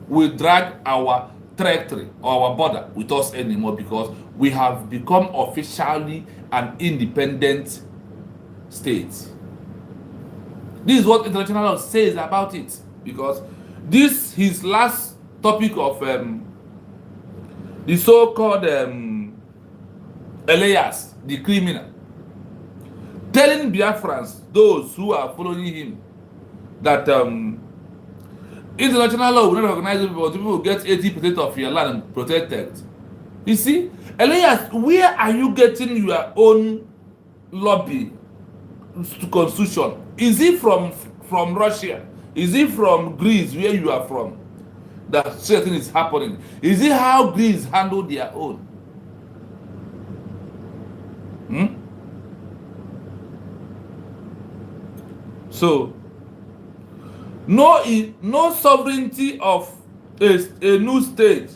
will drag our territory or our border with us anymore because we have become officially an independent state. This is what international law says about it, because this his last topic of the so-called Elias, the criminal, telling Biafrans, those who are following him, that international law will not recognize people. People will get 80% of your land protected. You see, Elias, where are you getting your own lobby to constitution? Is it from Russia? Is it from Greece, where you are from, that certain is happening? Is it how Greece handle their own? So, no sovereignty of a new state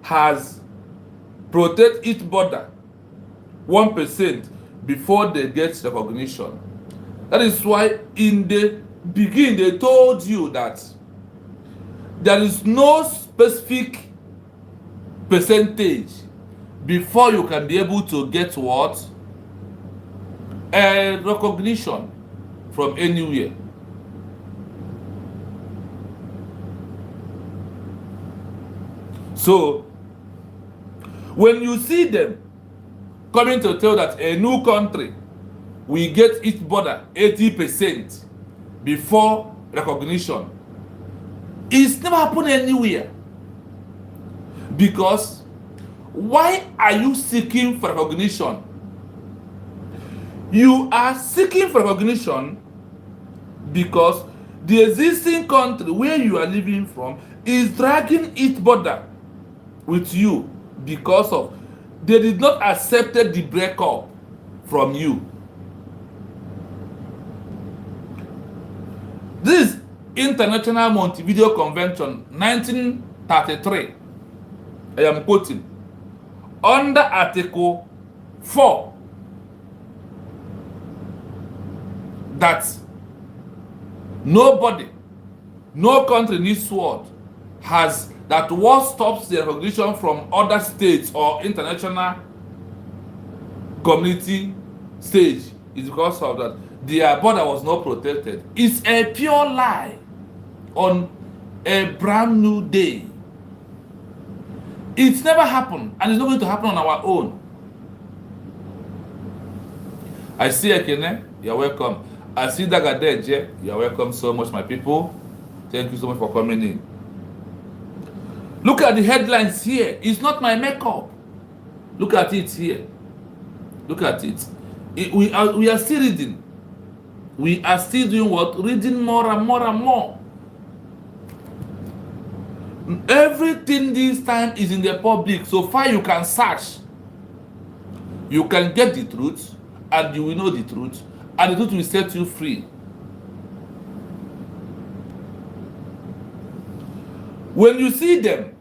has protect its border 1% before they get recognition. That is why in the beginning they told you that there is no specific percentage before you can be able to get what? A recognition from anywhere. So, when you see them coming to tell that a new country will get its border 80% before recognition, it's never happened anywhere. Because why are you seeking for recognition? You are seeking for recognition because the existing country where you are living from is dragging its border with you because of they did not accept the breakup from you. This International Montevideo Convention 1933, I am quoting, under Article 4, that nobody, no country in this world has that what stops the recognition from other states or international community stage is because of that their border was not protected. It's a pure lie on a brand new day. It's never happened, and it's not going to happen on our own. I see Ekene, you're welcome. I see Dagadeje, you're welcome so much, my people. Thank you so much for coming in. Look at the headlines here. It's not my makeup. Look at it here. Look at it. We are still reading. We are still doing what? Reading more and more and more. Everything this time is in the public. So far you can search. You can get the truth, and you will know the truth, and the truth will set you free. When you see them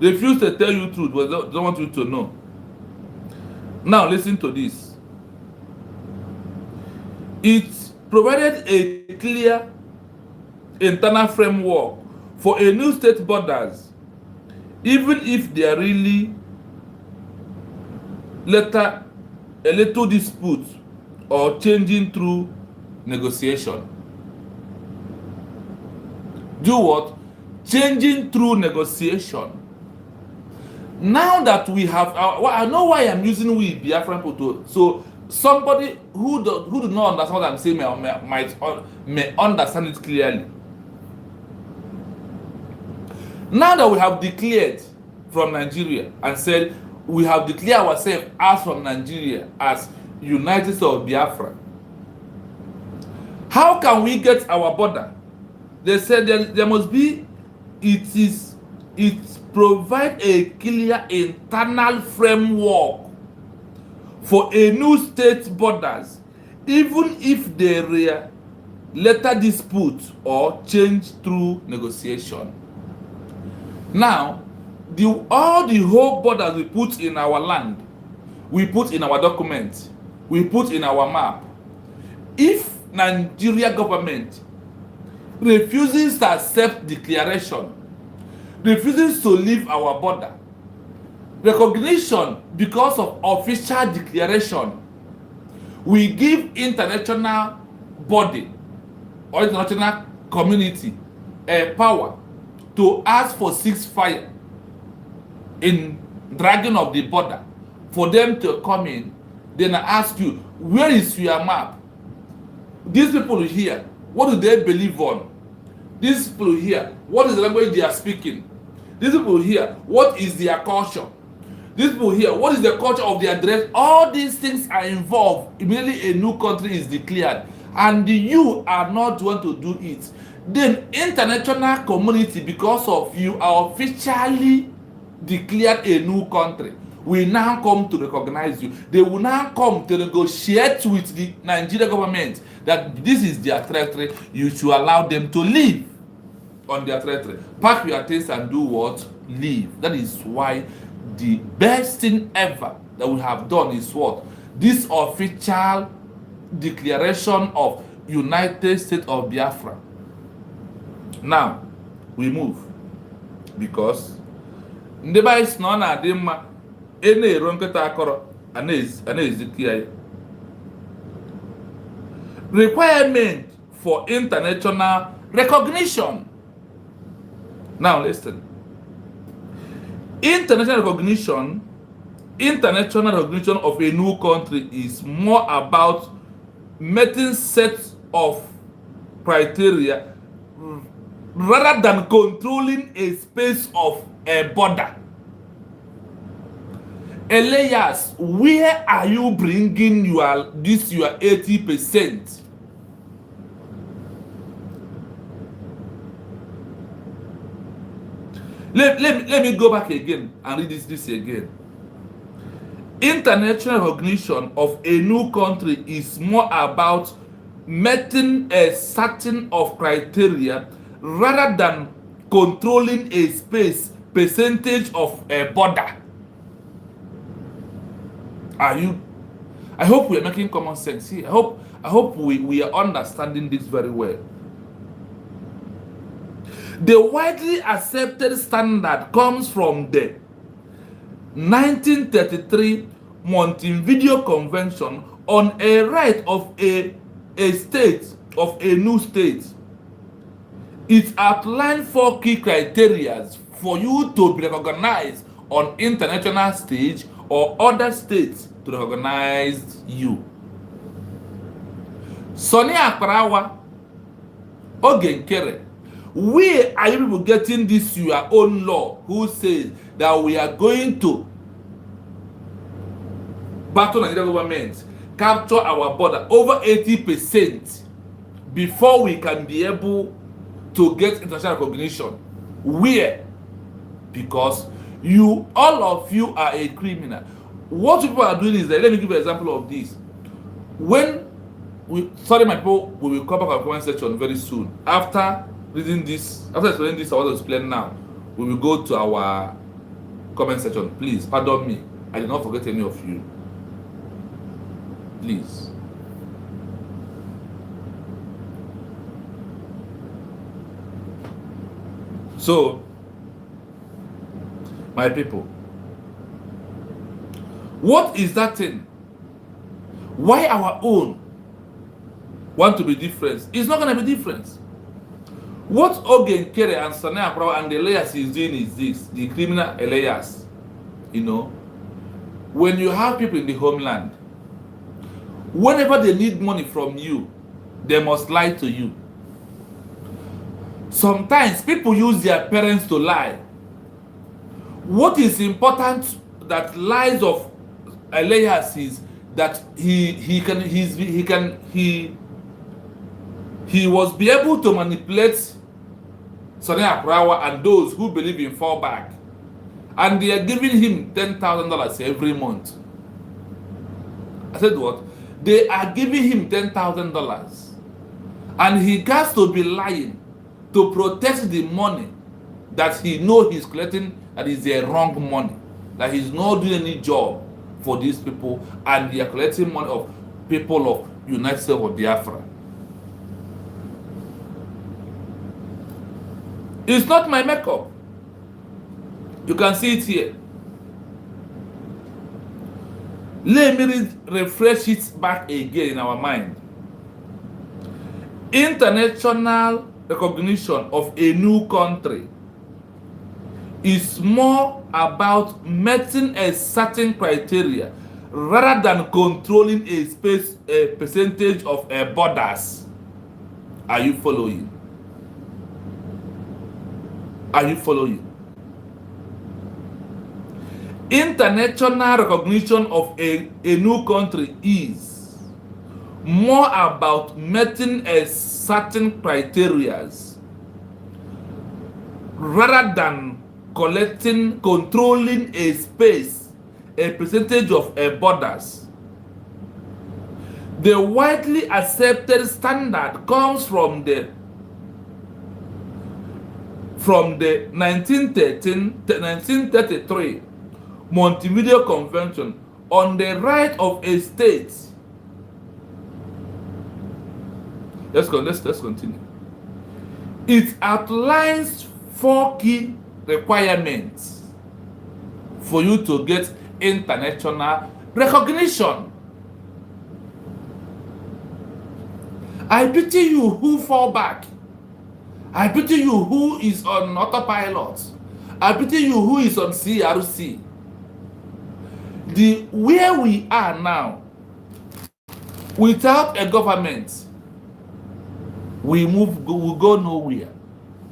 refuse to tell you truth, but don't want you to know. Now listen to this. It provided a clear internal framework for a new state borders, even if they are really later a little dispute or changing through negotiation. Do what? Changing through negotiation. Now that we have, I know why I'm using we Biafran people. So somebody who do not understand what I'm saying may understand it clearly. Now that we have declared from Nigeria and said we have declared ourselves as from Nigeria as United States of Biafra, how can we get our border? They said there must be, it provide a clear internal framework for a new state borders, even if they are later dispute or change through negotiation. Now, all the whole borders we put in our land, we put in our document, we put in our map. If Nigeria government refuses to accept declaration, refuses to leave our border, recognition because of official declaration, we give international body or international community a power to ask for ceasefire in dragging of the border, for them to come in. Then I ask you, where is your map? These people here, what do they believe on? These people here, what is the language they are speaking? These people here, what is their culture? These people here, what is the culture of their dress? All these things are involved. Immediately a new country is declared, and you are not going to do it. Then international community, because of you, are officially declared a new country. We now come to recognize you. They will now come to negotiate with the Nigerian government that this is their territory. You should allow them to live on their territory. Pack your things and do what? Leave. That is why the best thing ever that we have done is what? This official declaration of United States of Biafra. Now, we move. Because ndị be anyị si na ọ na-adị mma na-ero nkịta akọrọ a na-ezikọ ya. Requirement for international recognition. Now listen. International recognition of a new country is more about meeting sets of criteria rather than controlling a space of a border. Elias, where are you bringing your 80%? Let me go back again and read this again. International recognition of a new country is more about meeting a certain of criteria rather than controlling a space percentage of a border. I hope we are making common sense here. I hope we are understanding this very well. The widely accepted standard comes from the 1933 Montevideo Convention on a right of a state, of a new state. It outlined 4 key criteria for you to be recognized on international stage or other states to recognize you. Sonny Akparawa, Ogenkere, where are you people getting this your own law who says that we are going to battle Nigerian government? capture our border over 80% before we can be able to get international recognition. Where? Because all of you are a criminal. What people are doing is that, let me give you an example of this. When sorry my people, we will come back on the comment section very soon. After reading this, after explaining this, I want to explain now. We will go to our comment section. Please pardon me. I did not forget any of you. Please. So, my people, what is that thing? Why our own want to be different? It's not going to be different. What Ogen Kere and Sanaya Prawa and the Elias is doing is this, the criminal Elias. You know, when you have people in the homeland, whenever they need money from you, they must lie to you. Sometimes people use their parents to lie. What is important that lies of Elias is that he was be able to manipulate Sonia Prawa and those who believe in fallback, and they are giving him $10,000 every month. I said what? They are giving him $10,000, and he has to be lying to protect the money that he know he's collecting, that is the wrong money, that he's not doing any job for these people, and they are collecting money of people of United States of Biafra. It's not my makeup. You can see it here. Let me refresh it back again in our mind. International recognition of a new country is more about meeting a certain criteria rather than controlling a percentage of borders. Are you following? Are you following? International recognition of a new country is more about meeting a certain criteria rather than controlling a space, a percentage of borders. The widely accepted standard comes from the 1933 Montevideo Convention on the right of a state. Let's continue. It outlines 4 key requirements for you to get international recognition. I pity you who fall back. I pity you who is on autopilot. I pity you who is on CRC. Where we are now, without a government, we go nowhere.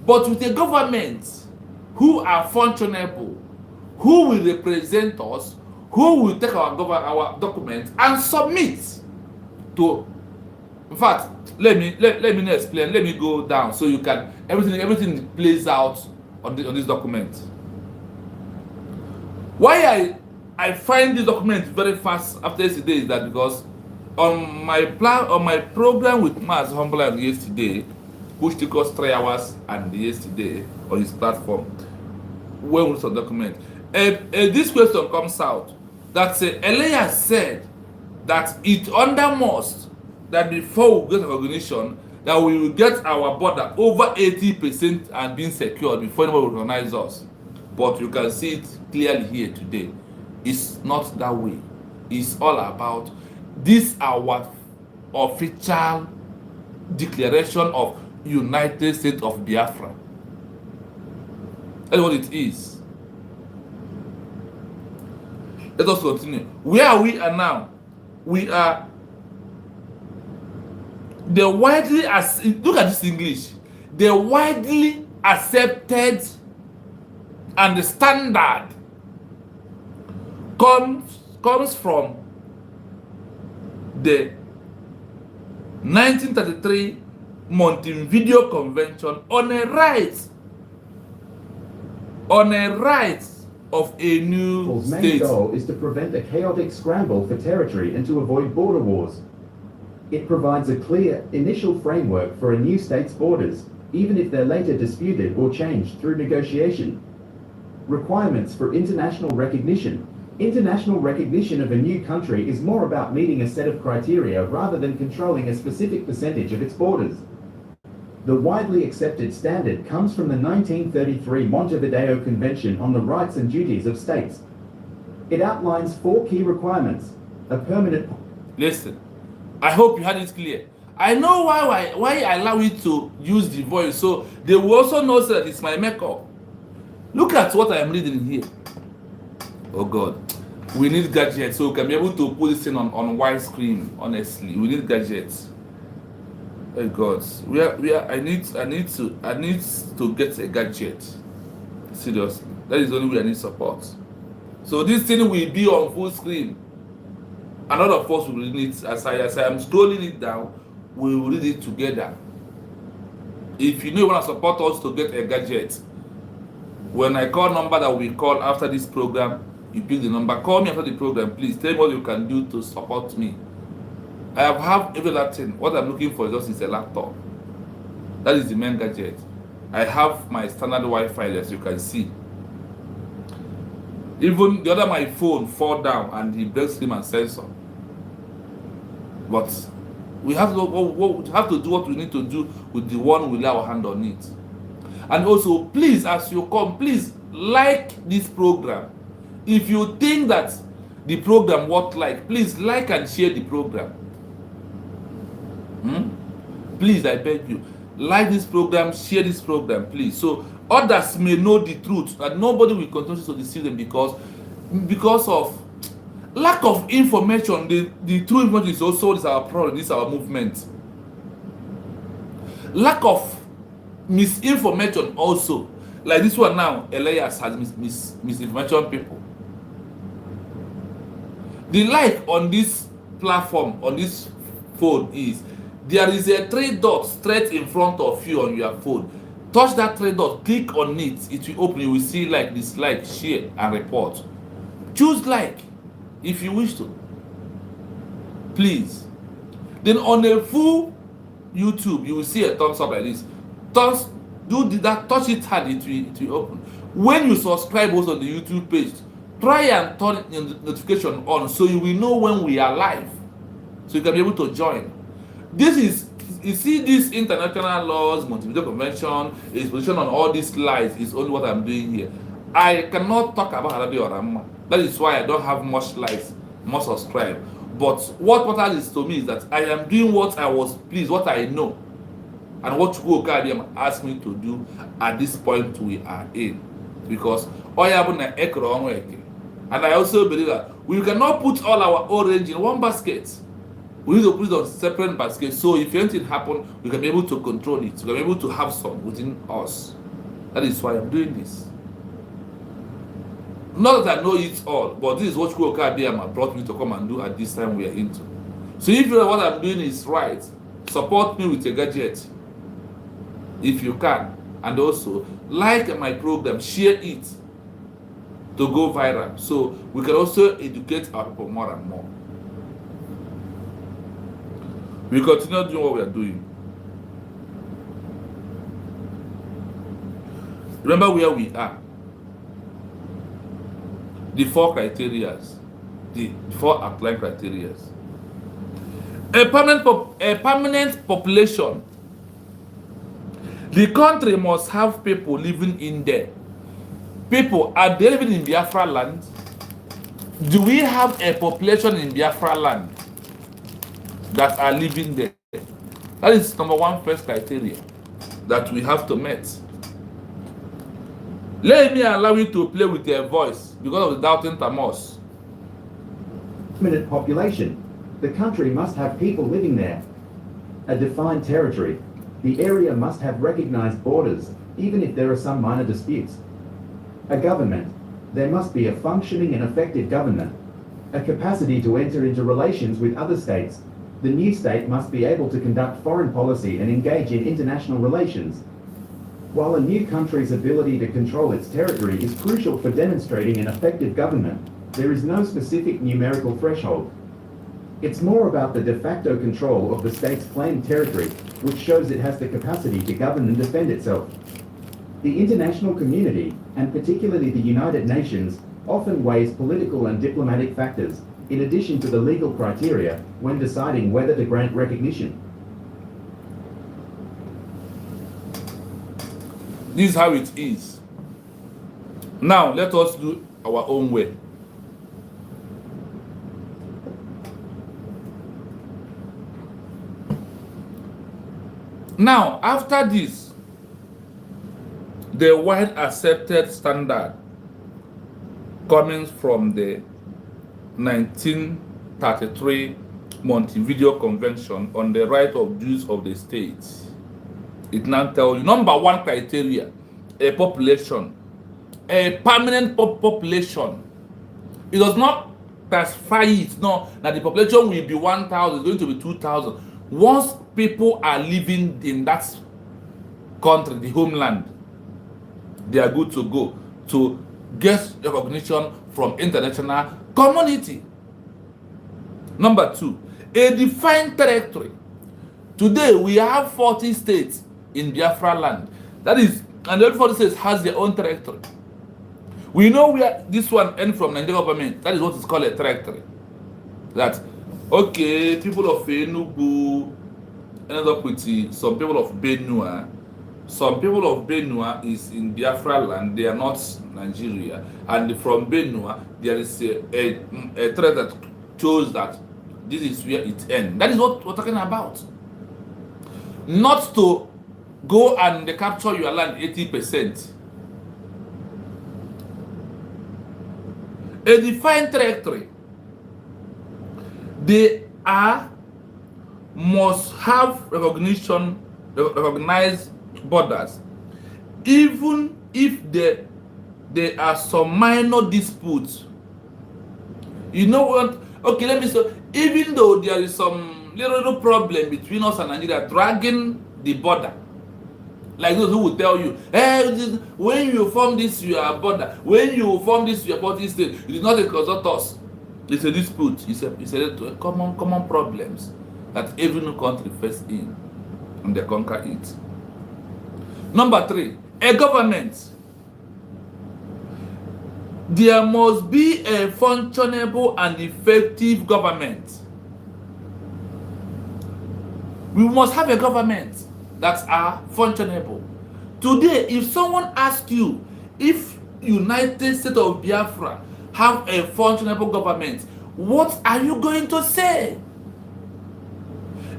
But with a government who are functionable, who will represent us, who will take our documents and submit to. In fact, let me explain. Let me go down so you can everything plays out on this document. Why I find this document very fast after yesterday is that because on my program with Maz Humble yesterday, which took us 3 hours, and yesterday on his platform, when we saw the document, this question comes out that Elias said that it undermost that before we get recognition, that we will get our border over 80% and being secured before anyone will recognize us. But you can see it clearly here today. It's not that way. It's all about this our official declaration of United States of Biafra. That's what it is. Let us continue. Where are we now? We are the widely look at this English. The widely accepted and the standard comes from the 1933 Montevideo Convention on a right of a new Paul's main state. goal is to prevent a chaotic scramble for territory and to avoid border wars. It provides a clear initial framework for a new state's borders, even if they're later disputed or changed through negotiation. Requirements for international recognition. International recognition of a new country is more about meeting a set of criteria rather than controlling a specific percentage of its borders. The widely accepted standard comes from the 1933 Montevideo Convention on the Rights and Duties of States. It outlines 4 key requirements: a permanent... Listen, I hope you had it clear. I know why I allow you to use the voice, so they will also know that it's my makeup. Look at what I am reading here. Oh God, we need gadgets so we can be able to put this thing on widescreen. Honestly, we need gadgets. Oh God, I need to get a gadget. Seriously, that is the only way I need support. So this thing will be on full screen. And all of us will read it as I am scrolling it down. We will read it together. If you know you want to support us to get a gadget, when I call number that we call after this program, you pick the number. Call me after the program, please. Tell me what you can do to support me. I have every other thing. What I'm looking for is a laptop. That is the main gadget. I have my standard Wi-Fi, as you can see. Even the other my phone fall down and the break screen and sensor. But we have to do what we need to do with the one we lay our hand on it. And also, please, as you come, please like this program. If you think that the program worth like, please like and share the program. Please, I beg you, like this program, share this program, please, so others may know the truth and nobody will continue to deceive them because of lack of information. The true information is also our problem. This is our movement. Lack of misinformation also, like this one now. Elias has misinformation people. The like on this platform, on this phone, is there is a 3 dots straight in front of you on your phone. Touch that 3 dots, click on it, it will open. You will see like, dislike, share, and report. Choose like if you wish to, please. Then on a full YouTube, you will see a thumbs up like this. Touch it hard, it will open. When you subscribe also on the YouTube page, try and turn the notification on so you will know when we are live, so you can be able to join. This is, you see, this international laws, Montevideo Convention, its position on all these lies is only what I'm doing here. I cannot talk about Arabi or Ramma. That is why I don't have much likes, much subscribe. But what matters to me is that I am doing what I was pleased, what I know, and what Chukwuka asked me to do at this point we are in. Because and I also believe that we cannot put all our orange in one basket. We need to put it on separate baskets, so if anything happens, we can be able to control it. We can be able to have some within us. That is why I'm doing this. Not that I know it all, but this is what Chukwuka brought me to come and do at this time we are into. So if you know what I'm doing is right, support me with a gadget if you can, and also like my program, share it to go viral, so we can also educate our people more and more. We continue doing what we are doing. Remember where we are. The 4 criteria, the 4 outline criteria. A permanent population. The country must have people living in there. People, are they living in Biafra land? Do we have a population in Biafra land that are living there? That is number 1 first criteria that we have to meet. Let me allow you to play with your voice because of the doubting Thomas. Permanent population. The country must have people living there. A defined territory. The area must have recognized borders, even if there are some minor disputes. A government. There must be a functioning and effective government. a capacity to enter into relations with other states. The new state must be able to conduct foreign policy and engage in international relations. While a new country's ability to control its territory is crucial for demonstrating an effective government, there is no specific numerical threshold. It's more about the de facto control of the state's claimed territory, which shows it has the capacity to govern and defend itself. The international community, and particularly the United Nations, often weighs political and diplomatic factors, in addition to the legal criteria, when deciding whether to grant recognition. This is how it is. Now, let us do our own way. Now, after this, the wide accepted standard coming from the 1933 Montevideo Convention on the right of Jews of the state. It now tells you, number one criteria, a population, a permanent population. It does not classify it, no, that the population will be 1,000, it's going to be 2,000. Once people are living in that country, the homeland, they are good to go to get recognition from international community. Number two, a defined territory. Today we have 40 states in Biafra land. That is, and the other 40 states has their own territory. We know where this one ends from Nigerian government. That is what is called a territory. That, okay, people of Enugu ended up with some people of Benue. Some people of Benue is in Biafra land. They are not Nigeria. And from Benue, there is a threat that shows that this is where it ends. That is what we're talking about. Not to go and capture your land 80%. A defined territory. They must have recognized borders, even if there are some minor disputes. You know what? Okay, let me say, even though there is some little problem between us and Nigeria dragging the border, like those who will tell you, hey, when you form this your border, when you form this your party state, it is not a consult us. It's a dispute. It's a common problems that every country faces in, and they conquer it. Number three, a government. There must be a functionable and effective government. We must have a government that are functionable. Today, if someone asks you if United States of Biafra have a functionable government, what are you going to say?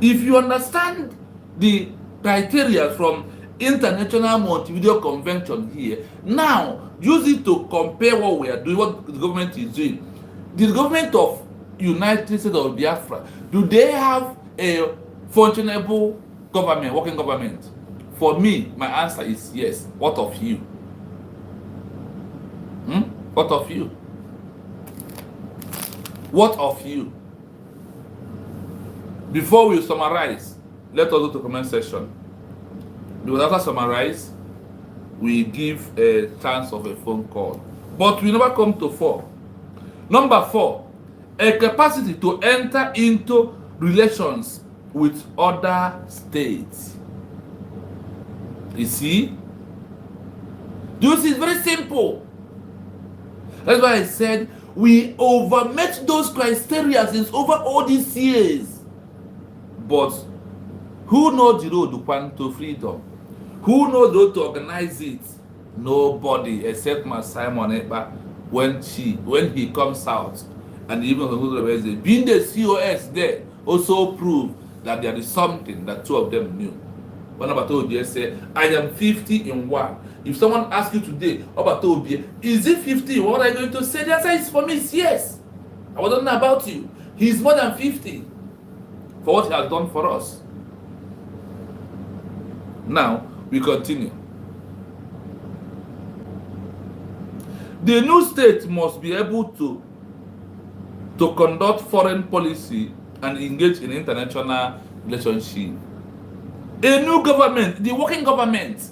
If you understand the criteria from International Montevideo Convention here, now use it to compare what we are doing, what the government is doing. The government of United States of Biafra, do they have a functionable government, working government? For me, my answer is yes. What of you? What of you? What of you? Before we summarize, let us go to the comment section. Because after summarize, we give a chance of a phone call. But we never come to 4. Number 4, a capacity to enter into relations with other states. You see? This is very simple. That's why I said we overmet those criteria since over all these years. But who knows the road to freedom? Who knows the road to organize it? Nobody except my Simon Ekpa when he comes out. And even being the COS there also prove that there is something that two of them knew. One about Obie said, I am 50 in 1. If someone asks you today about Obie, is it 50? What are you going to say? The answer is for me is yes. I don't know about you. He's more than 50 for what he has done for us. Now we continue. The new state must be able to to conduct foreign policy and engage in international relationship. A new government, the working government,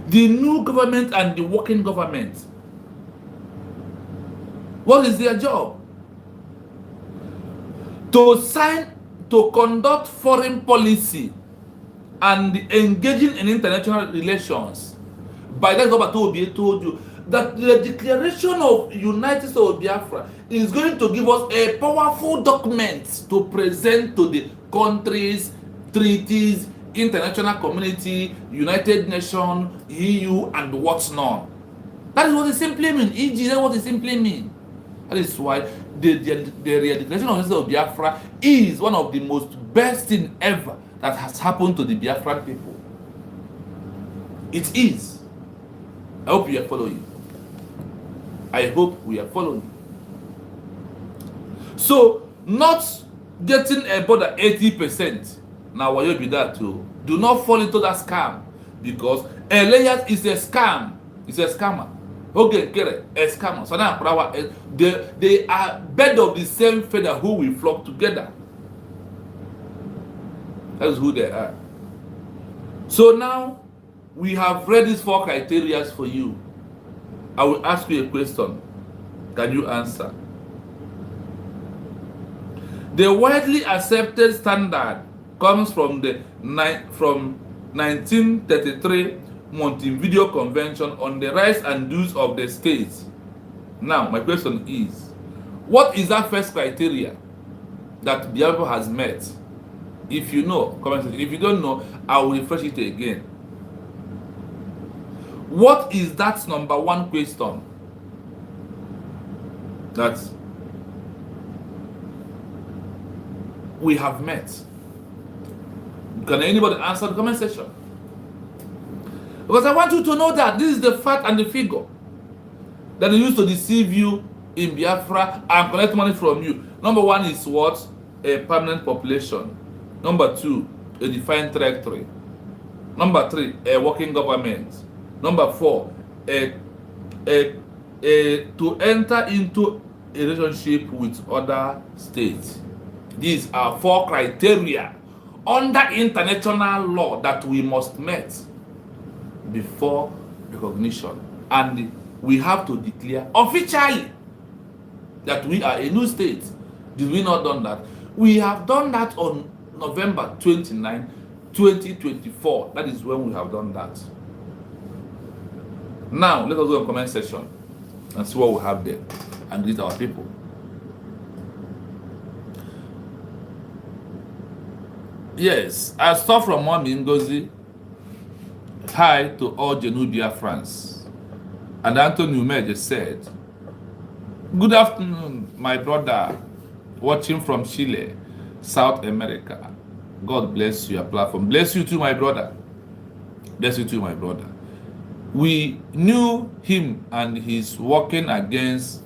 the new government and the working government. What is their job? To conduct foreign policy and engaging in international relations. By that, Governor Obi told you that the declaration of United States of Biafra is going to give us a powerful document to present to the countries, treaties, international community, United Nations, EU, and what's not. That is what it simply means. E.g., that's what it simply means. That is why the declaration of United States of Biafra is one of the most best thing ever that has happened to the Biafran people. It is. I hope you are following. I hope we are following. So, not getting about 80%. Now, why you be that too? Do not fall into that scam, because Elias is a scam. It's a scammer. Okay, a scammer. So now, they are bed of the same feather who will flock together. That is who they are. So now, we have read these 4 criteria for you. I will ask you a question. Can you answer? The widely accepted standard comes from the 1933 Montevideo Convention on the Rights and Duties of the States. Now, my question is, what is that first criteria that Biafra has met? If you know, comment section. If you don't know, I will refresh it again. What is that number 1 question that we have met? Can anybody answer the comment section? Because I want you to know that this is the fact and the figure that they used to deceive you in Biafra and collect money from you. Number 1 is what? A permanent population. Number 2, a defined territory. Number 3, a working government. Number 4, to enter into a relationship with other states. These are 4 criteria under international law that we must meet before recognition. And we have to declare officially that we are a new state. Did we not done that? We have done that on November 29, 2024. That is when we have done that. Now, let us go to the comment section and see what we have there and greet our people. Yes, I saw from Mommy Ngozi. Hi to all Genubia France. And Anthony Umeje said, good afternoon, my brother, watching from Chile, South America. God bless your platform. Bless you too, my brother. Bless you too, my brother. We knew him and he's working against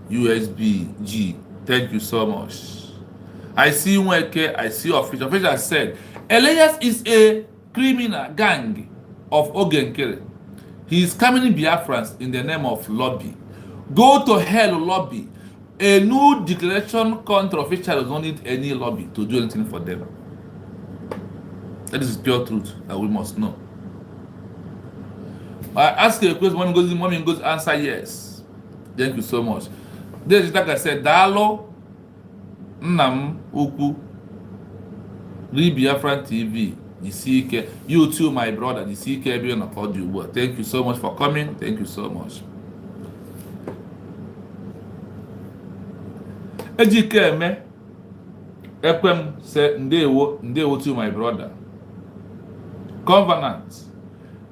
Usbg. Thank you so much. I see Nweke, I see official. Official said, Elias is a criminal gang of Ogenkere. He is coming Biafrans in the name of lobby. Go to hell, lobby. A new declaration country official does not need any lobby to do anything for them. That is pure truth that we must know. I ask you a question, Mommy goes answer yes. Thank you so much. This is like I said, Dalo Nnam Ukwu Biafran TV. You too, my brother. The CK everyone about you. Thank you so much for coming. Thank you so much. Ejikeme Ekwem say ndewo to my brother. Covenant.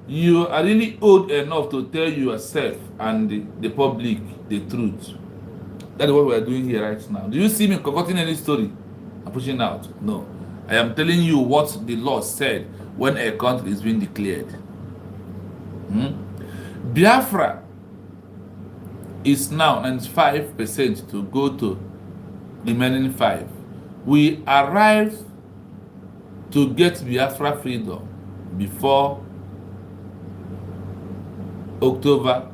You are really old enough to tell yourself and the public the truth. That is what we are doing here right now. Do you see me concocting any story? I'm pushing out. No. I am telling you what the law said when a country is being declared. Biafra is now 95% to go to the remaining 5. We arrived to get Biafra freedom before October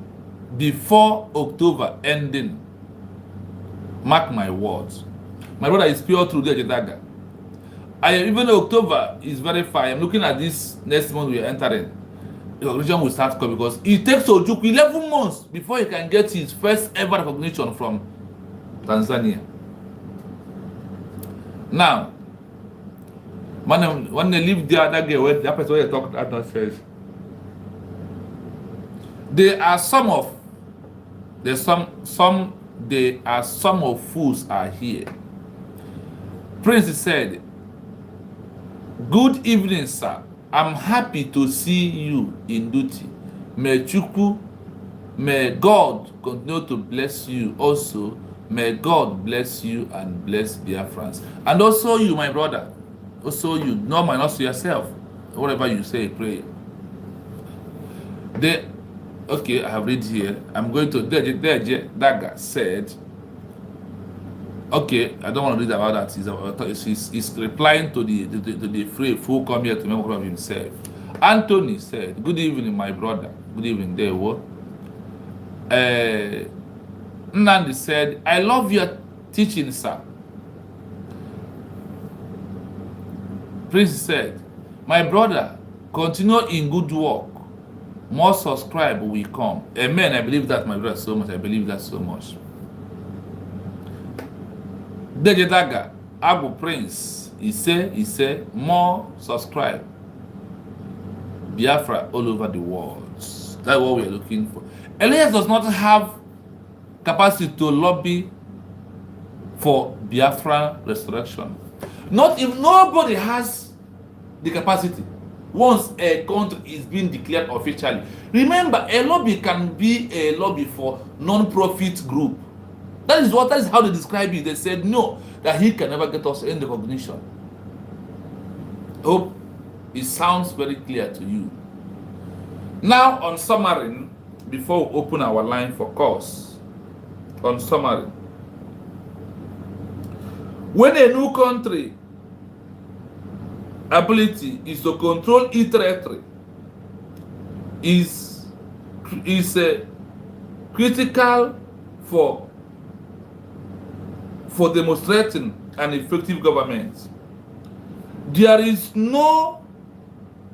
before October ending. Mark my words. My brother is pure through the Daga. Even October is very far. I'm looking at this next month we are entering. The recognition will start coming because it takes Ojukwu 11 months before he can get his first ever recognition from Tanzania. Now, when they leave the other girl, when that person where they talk that nonsense, there are some of fools are here. Prince said, "Good evening, sir. I'm happy to see you in duty. May God continue to bless you also. May God bless you and bless Biafrans. And also you, my brother. Also you, no minus yourself. Whatever you say, pray." Okay, I have read here. I'm going to Deje Daga said, okay, I don't want to read about that. He's replying to the free who come here to make of himself. Anthony said, "Good evening, my brother. Good evening, Dewo." Nandi said, "I love your teaching, sir." Prince said, "My brother, continue in good work. More subscribe will come." Amen. I believe that, my brother, so much. I believe that so much. Deje Daga, Abu Prince, he say, more subscribe. Biafra all over the world. That's what we are looking for. Elias does not have capacity to lobby for Biafra resurrection. Not if nobody has the capacity. Once a country is being declared officially. Remember, a lobby can be a lobby for non-profit group. That is how they describe it. They said no, that he can never get us any recognition. Hope it sounds very clear to you. Now on summary, before we open our line for calls, on summary, when a new country ability is to control its territory is critical for demonstrating an effective government. There is no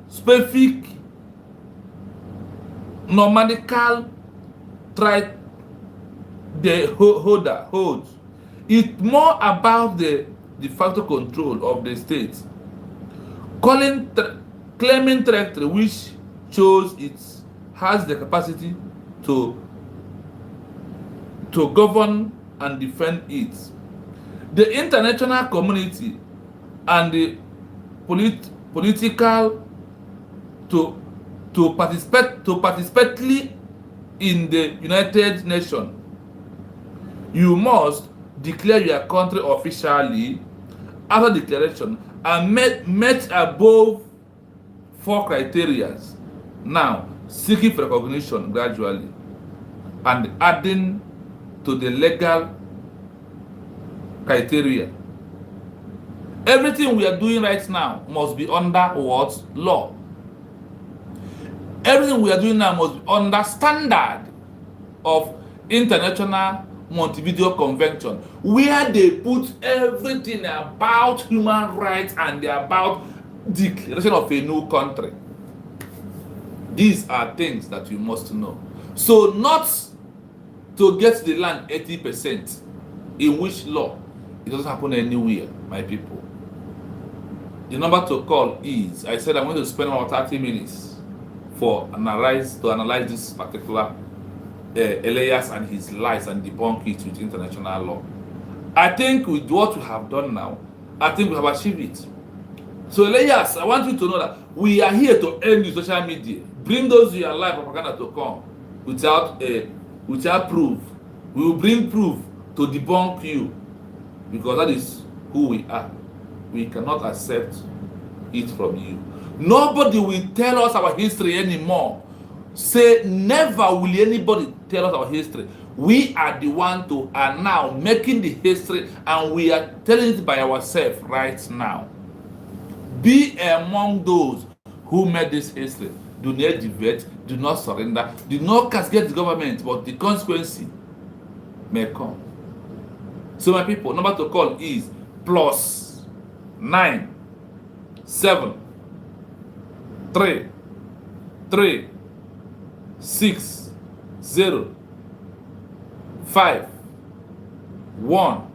specific nomadical tribe the holder holds. It's more about the de facto control of the state. Claiming territory which shows it has the capacity to govern and defend it. The international community and the political to participate in the United Nations. You must declare your country officially after declaration and met above 4 criteria. Now, seeking for recognition gradually and adding to the legal criteria. Everything we are doing right now must be under what? Law. Everything we are doing now must be under standard of International Montevideo Convention, where they put everything about human rights and about declaration of a new country. These are things that you must know. So not to get the land 80%, in which law it doesn't happen anywhere, my people. The number to call is, I said I'm going to spend about 30 minutes to analyze this particular Elias and his lies and debunk it with international law. I think with what we have done now, I think we have achieved it. So Elias, I want you to know that we are here to end the social media. Bring those your live propaganda to come without proof. We will bring proof to debunk you, because that is who we are. We cannot accept it from you. Nobody will tell us our history anymore. Say never will anybody tell us our history. We are the one to are now making the history, and we are telling it by ourselves right now. Be among those who made this history. do not divert, do not surrender, do not castigate the government, but the consequence may come. So my people, number to call is +9 7 3 3 6 0 5 1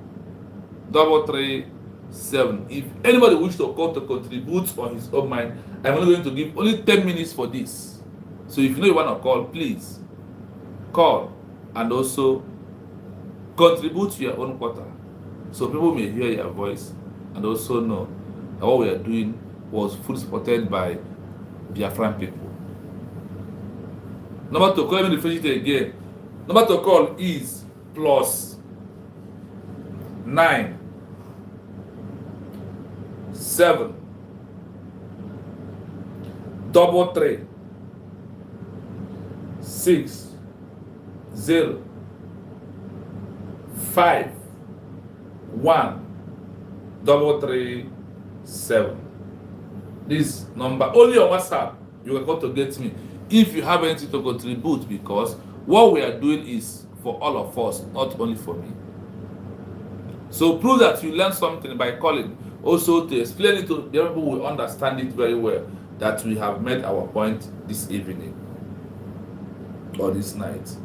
3 7. If anybody wishes to call to contribute on his own mind, I'm only going to give only 10 minutes for this. So if you know you want to call, please call and also contribute to your own quarter, so people may hear your voice and also know that what we are doing was fully supported by Biafran people. Number to call, let me refresh it again. Number to call is +9 7 3 6 0 5 1 3 7. This number only on WhatsApp you are going to get me if you have anything to contribute, because what we are doing is for all of us, not only for me. So prove that you learn something by calling, also to explain it to the people who will understand it very well, that we have made our point this evening or this night.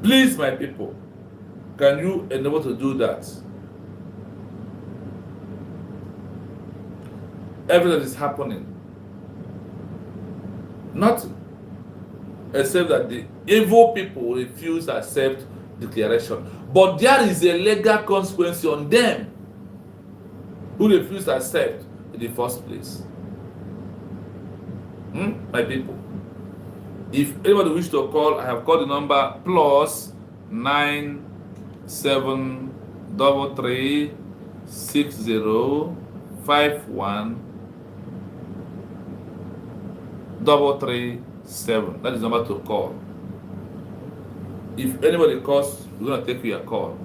Please, my people, can you endeavor to do that? Everything that is happening, not except that the evil people refuse to accept declaration, but there is a legal consequence on them who refuse to accept in the first place. My people, if anybody wish to call, I have called the number +9 7 3 6 0 5 1 3 7. That is the number to call. If anybody calls, we're going to take your call.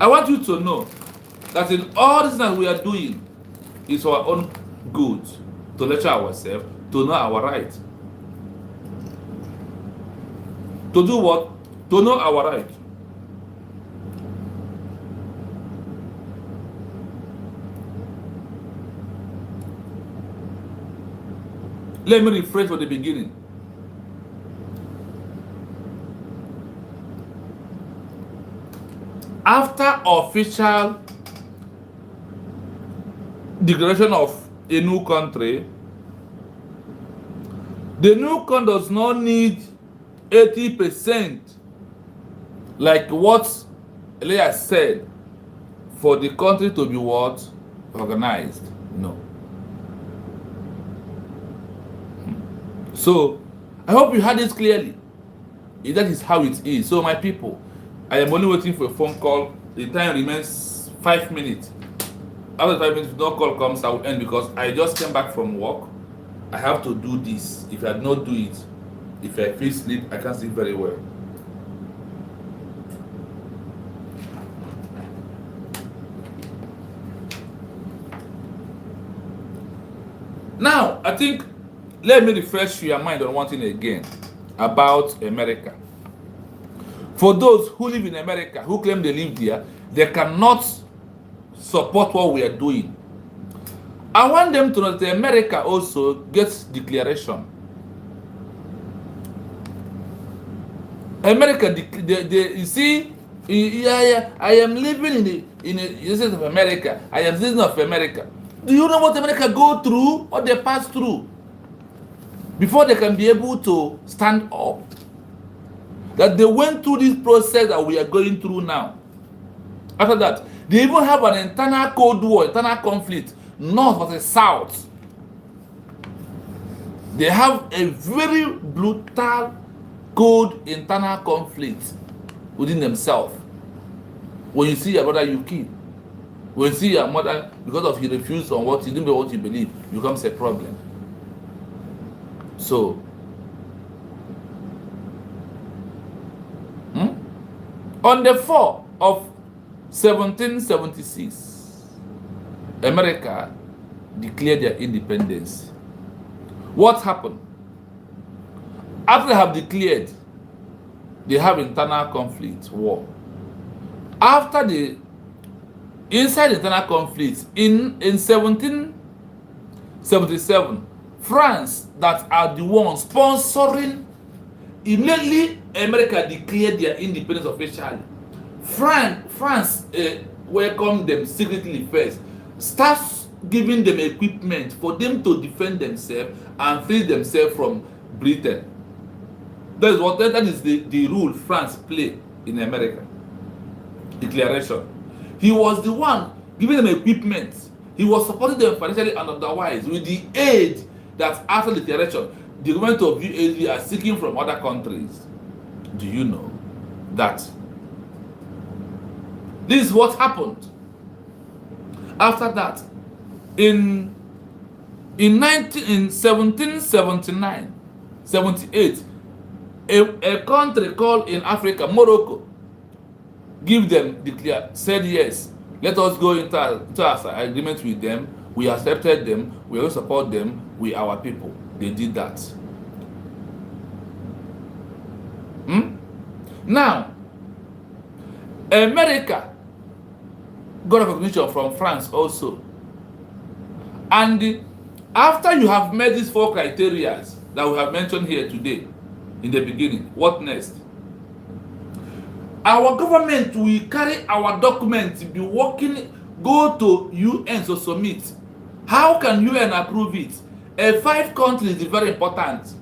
I want you to know that in all this that we are doing, it's our own good, to lecture ourselves, to know our right. To do what? To know our right. Let me rephrase from the beginning. After official declaration of a new country, the new country does not need 80%, like what Elia said, for the country to be what? Organized. No. So, I hope you heard this clearly. That is how it is. So, my people, I am only waiting for a phone call. The time remains 5 minutes. After 5 minutes, if no call comes, I will end, because I just came back from work. I have to do this. If I do not do it, if I feel sleep, I can't sleep very well. Now, I think, let me refresh your mind on one thing again about America. For those who live in America, who claim they live there, they cannot support what we are doing. I want them to know that America also gets declaration. America, you see, I am living in the United States of America. I am citizen of America. Do you know what America go through, what they pass through, before they can be able to stand up? That they went through this process that we are going through now. After that, they even have an internal cold war, internal conflict, north versus south. They have a very brutal, cold internal conflict within themselves. When you see your brother, you kill. When you see your mother, because of he refused on what he didn't know what you believe, becomes a problem. So, on the 4th of 1776, America declared their independence. What happened? After they have declared, they have internal conflict, war. After the inside internal conflict in 1777, France, that are the ones sponsoring, immediately America declared their independence officially. France welcomed them secretly first, starts giving them equipment for them to defend themselves and free themselves from Britain. That is the role France played in America. Declaration. He was the one giving them equipment. He was supporting them financially and otherwise with the aid that after the declaration, the government of USG are seeking from other countries. Do you know that this is what happened? After that, in 1779, 78, a country called in Africa, Morocco, said yes, let us go into our agreement with them. We accepted them, we will support them, we our people. They did that. Now, America got recognition from France also. And after you have met these 4 criteria that we have mentioned here today, in the beginning, what next? Our government will carry our documents, be working, go to UN to submit. How can UN approve it? 5 countries is very important,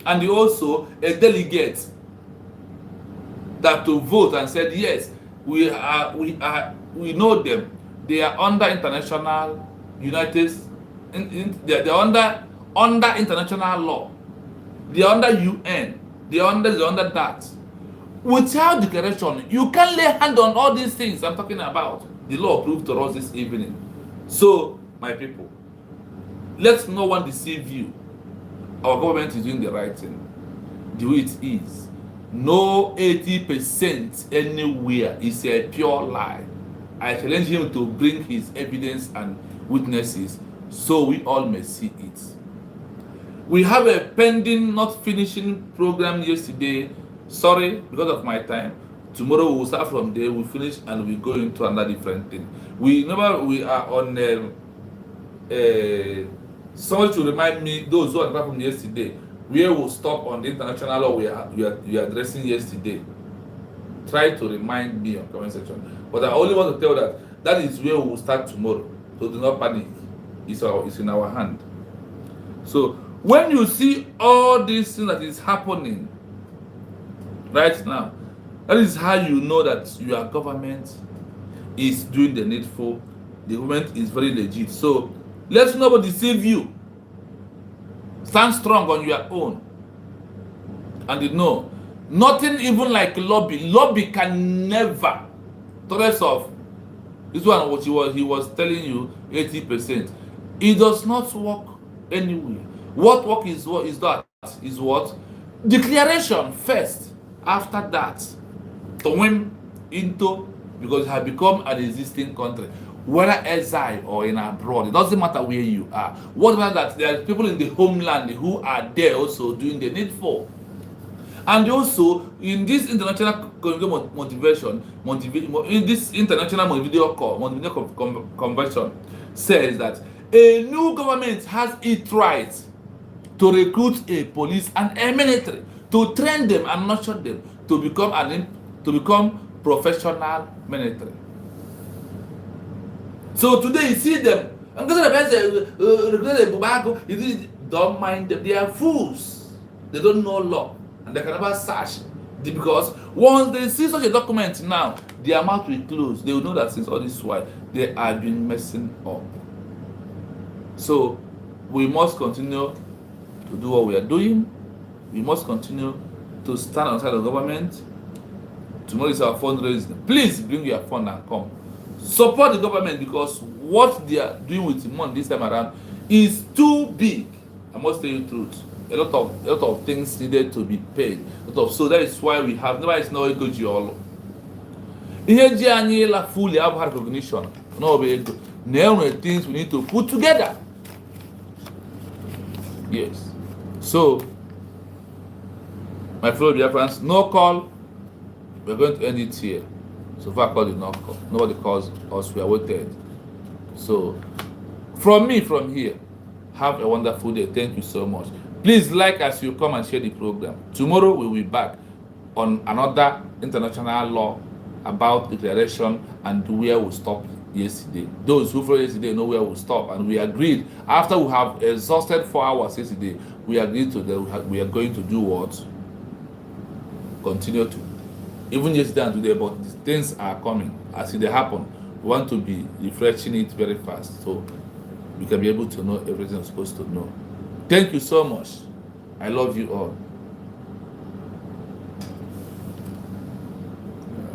and also a delegate that to vote and said yes, we know them. They are under international they're under international law. They are under UN. They are under that. Without declaration, you can't lay hand on all these things I'm talking about. The law proved to us this evening. So, my people, let no one deceive you. Our government is doing the right thing. The way it is. No 80% anywhere is a pure lie. I challenge him to bring his evidence and witnesses so we all may see it. We have a pending, not finishing program yesterday. Sorry, because of my time. Tomorrow we will start from there. We finish and we go into another different thing. We are on. Someone to remind me, those who are from yesterday, where we'll stop on the international law we are addressing yesterday. Try to remind me on comment section. But I only want to tell that is where we will start tomorrow. So do not panic. It's in our hand. So when you see all these things that is happening right now, that is how you know that your government is doing the needful. The government is very legit. So let nobody deceive you. Stand strong on your own. And you know, nothing even like lobby. Lobby can never. The rest of this one, what he was telling you, 80%. It does not work anywhere. What work is what? Declaration first. After that, to win into, because it has become an existing country, whether exile or in abroad, it doesn't matter where you are. What about that? There are people in the homeland who are there also doing the needful. And also in this international motivation, in this international Montevideo convention says that a new government has its right to recruit a police and a military, to train them and nurture them to become professional military. So today you see them, don't mind them. They are fools. They don't know law and they can never search, because once they see such a document now, their mouth will close. They will know that since all this while they have been messing up. So we must continue to do what we are doing. We must continue to stand on the side of the government. Tomorrow is our fundraising. Please bring your fund and come. Support the government, because what they are doing with the money this time around is too big. I must tell you the truth. A lot of things needed to be paid. So that is why we have never is no ego jiolo. Ihe ji anyị la fully have recognition. No ego. Now the things we need to put together. Yes. So, my fellow Biafrans, no call. We're going to end it here. So far, call did not call. Nobody calls us. We are waited. So, from me, from here, have a wonderful day. Thank you so much. Please like as you come and share the program. Tomorrow we will be back on another international law about declaration and where we stopped yesterday. Those who followed yesterday know where we stop, and we agreed after we have exhausted 4 hours yesterday. We agreed to that we are going to do what? Continue to. Even yesterday and today, but these things are coming as they happen. We want to be refreshing it very fast so we can be able to know everything we're supposed to know. Thank you so much. I love you all.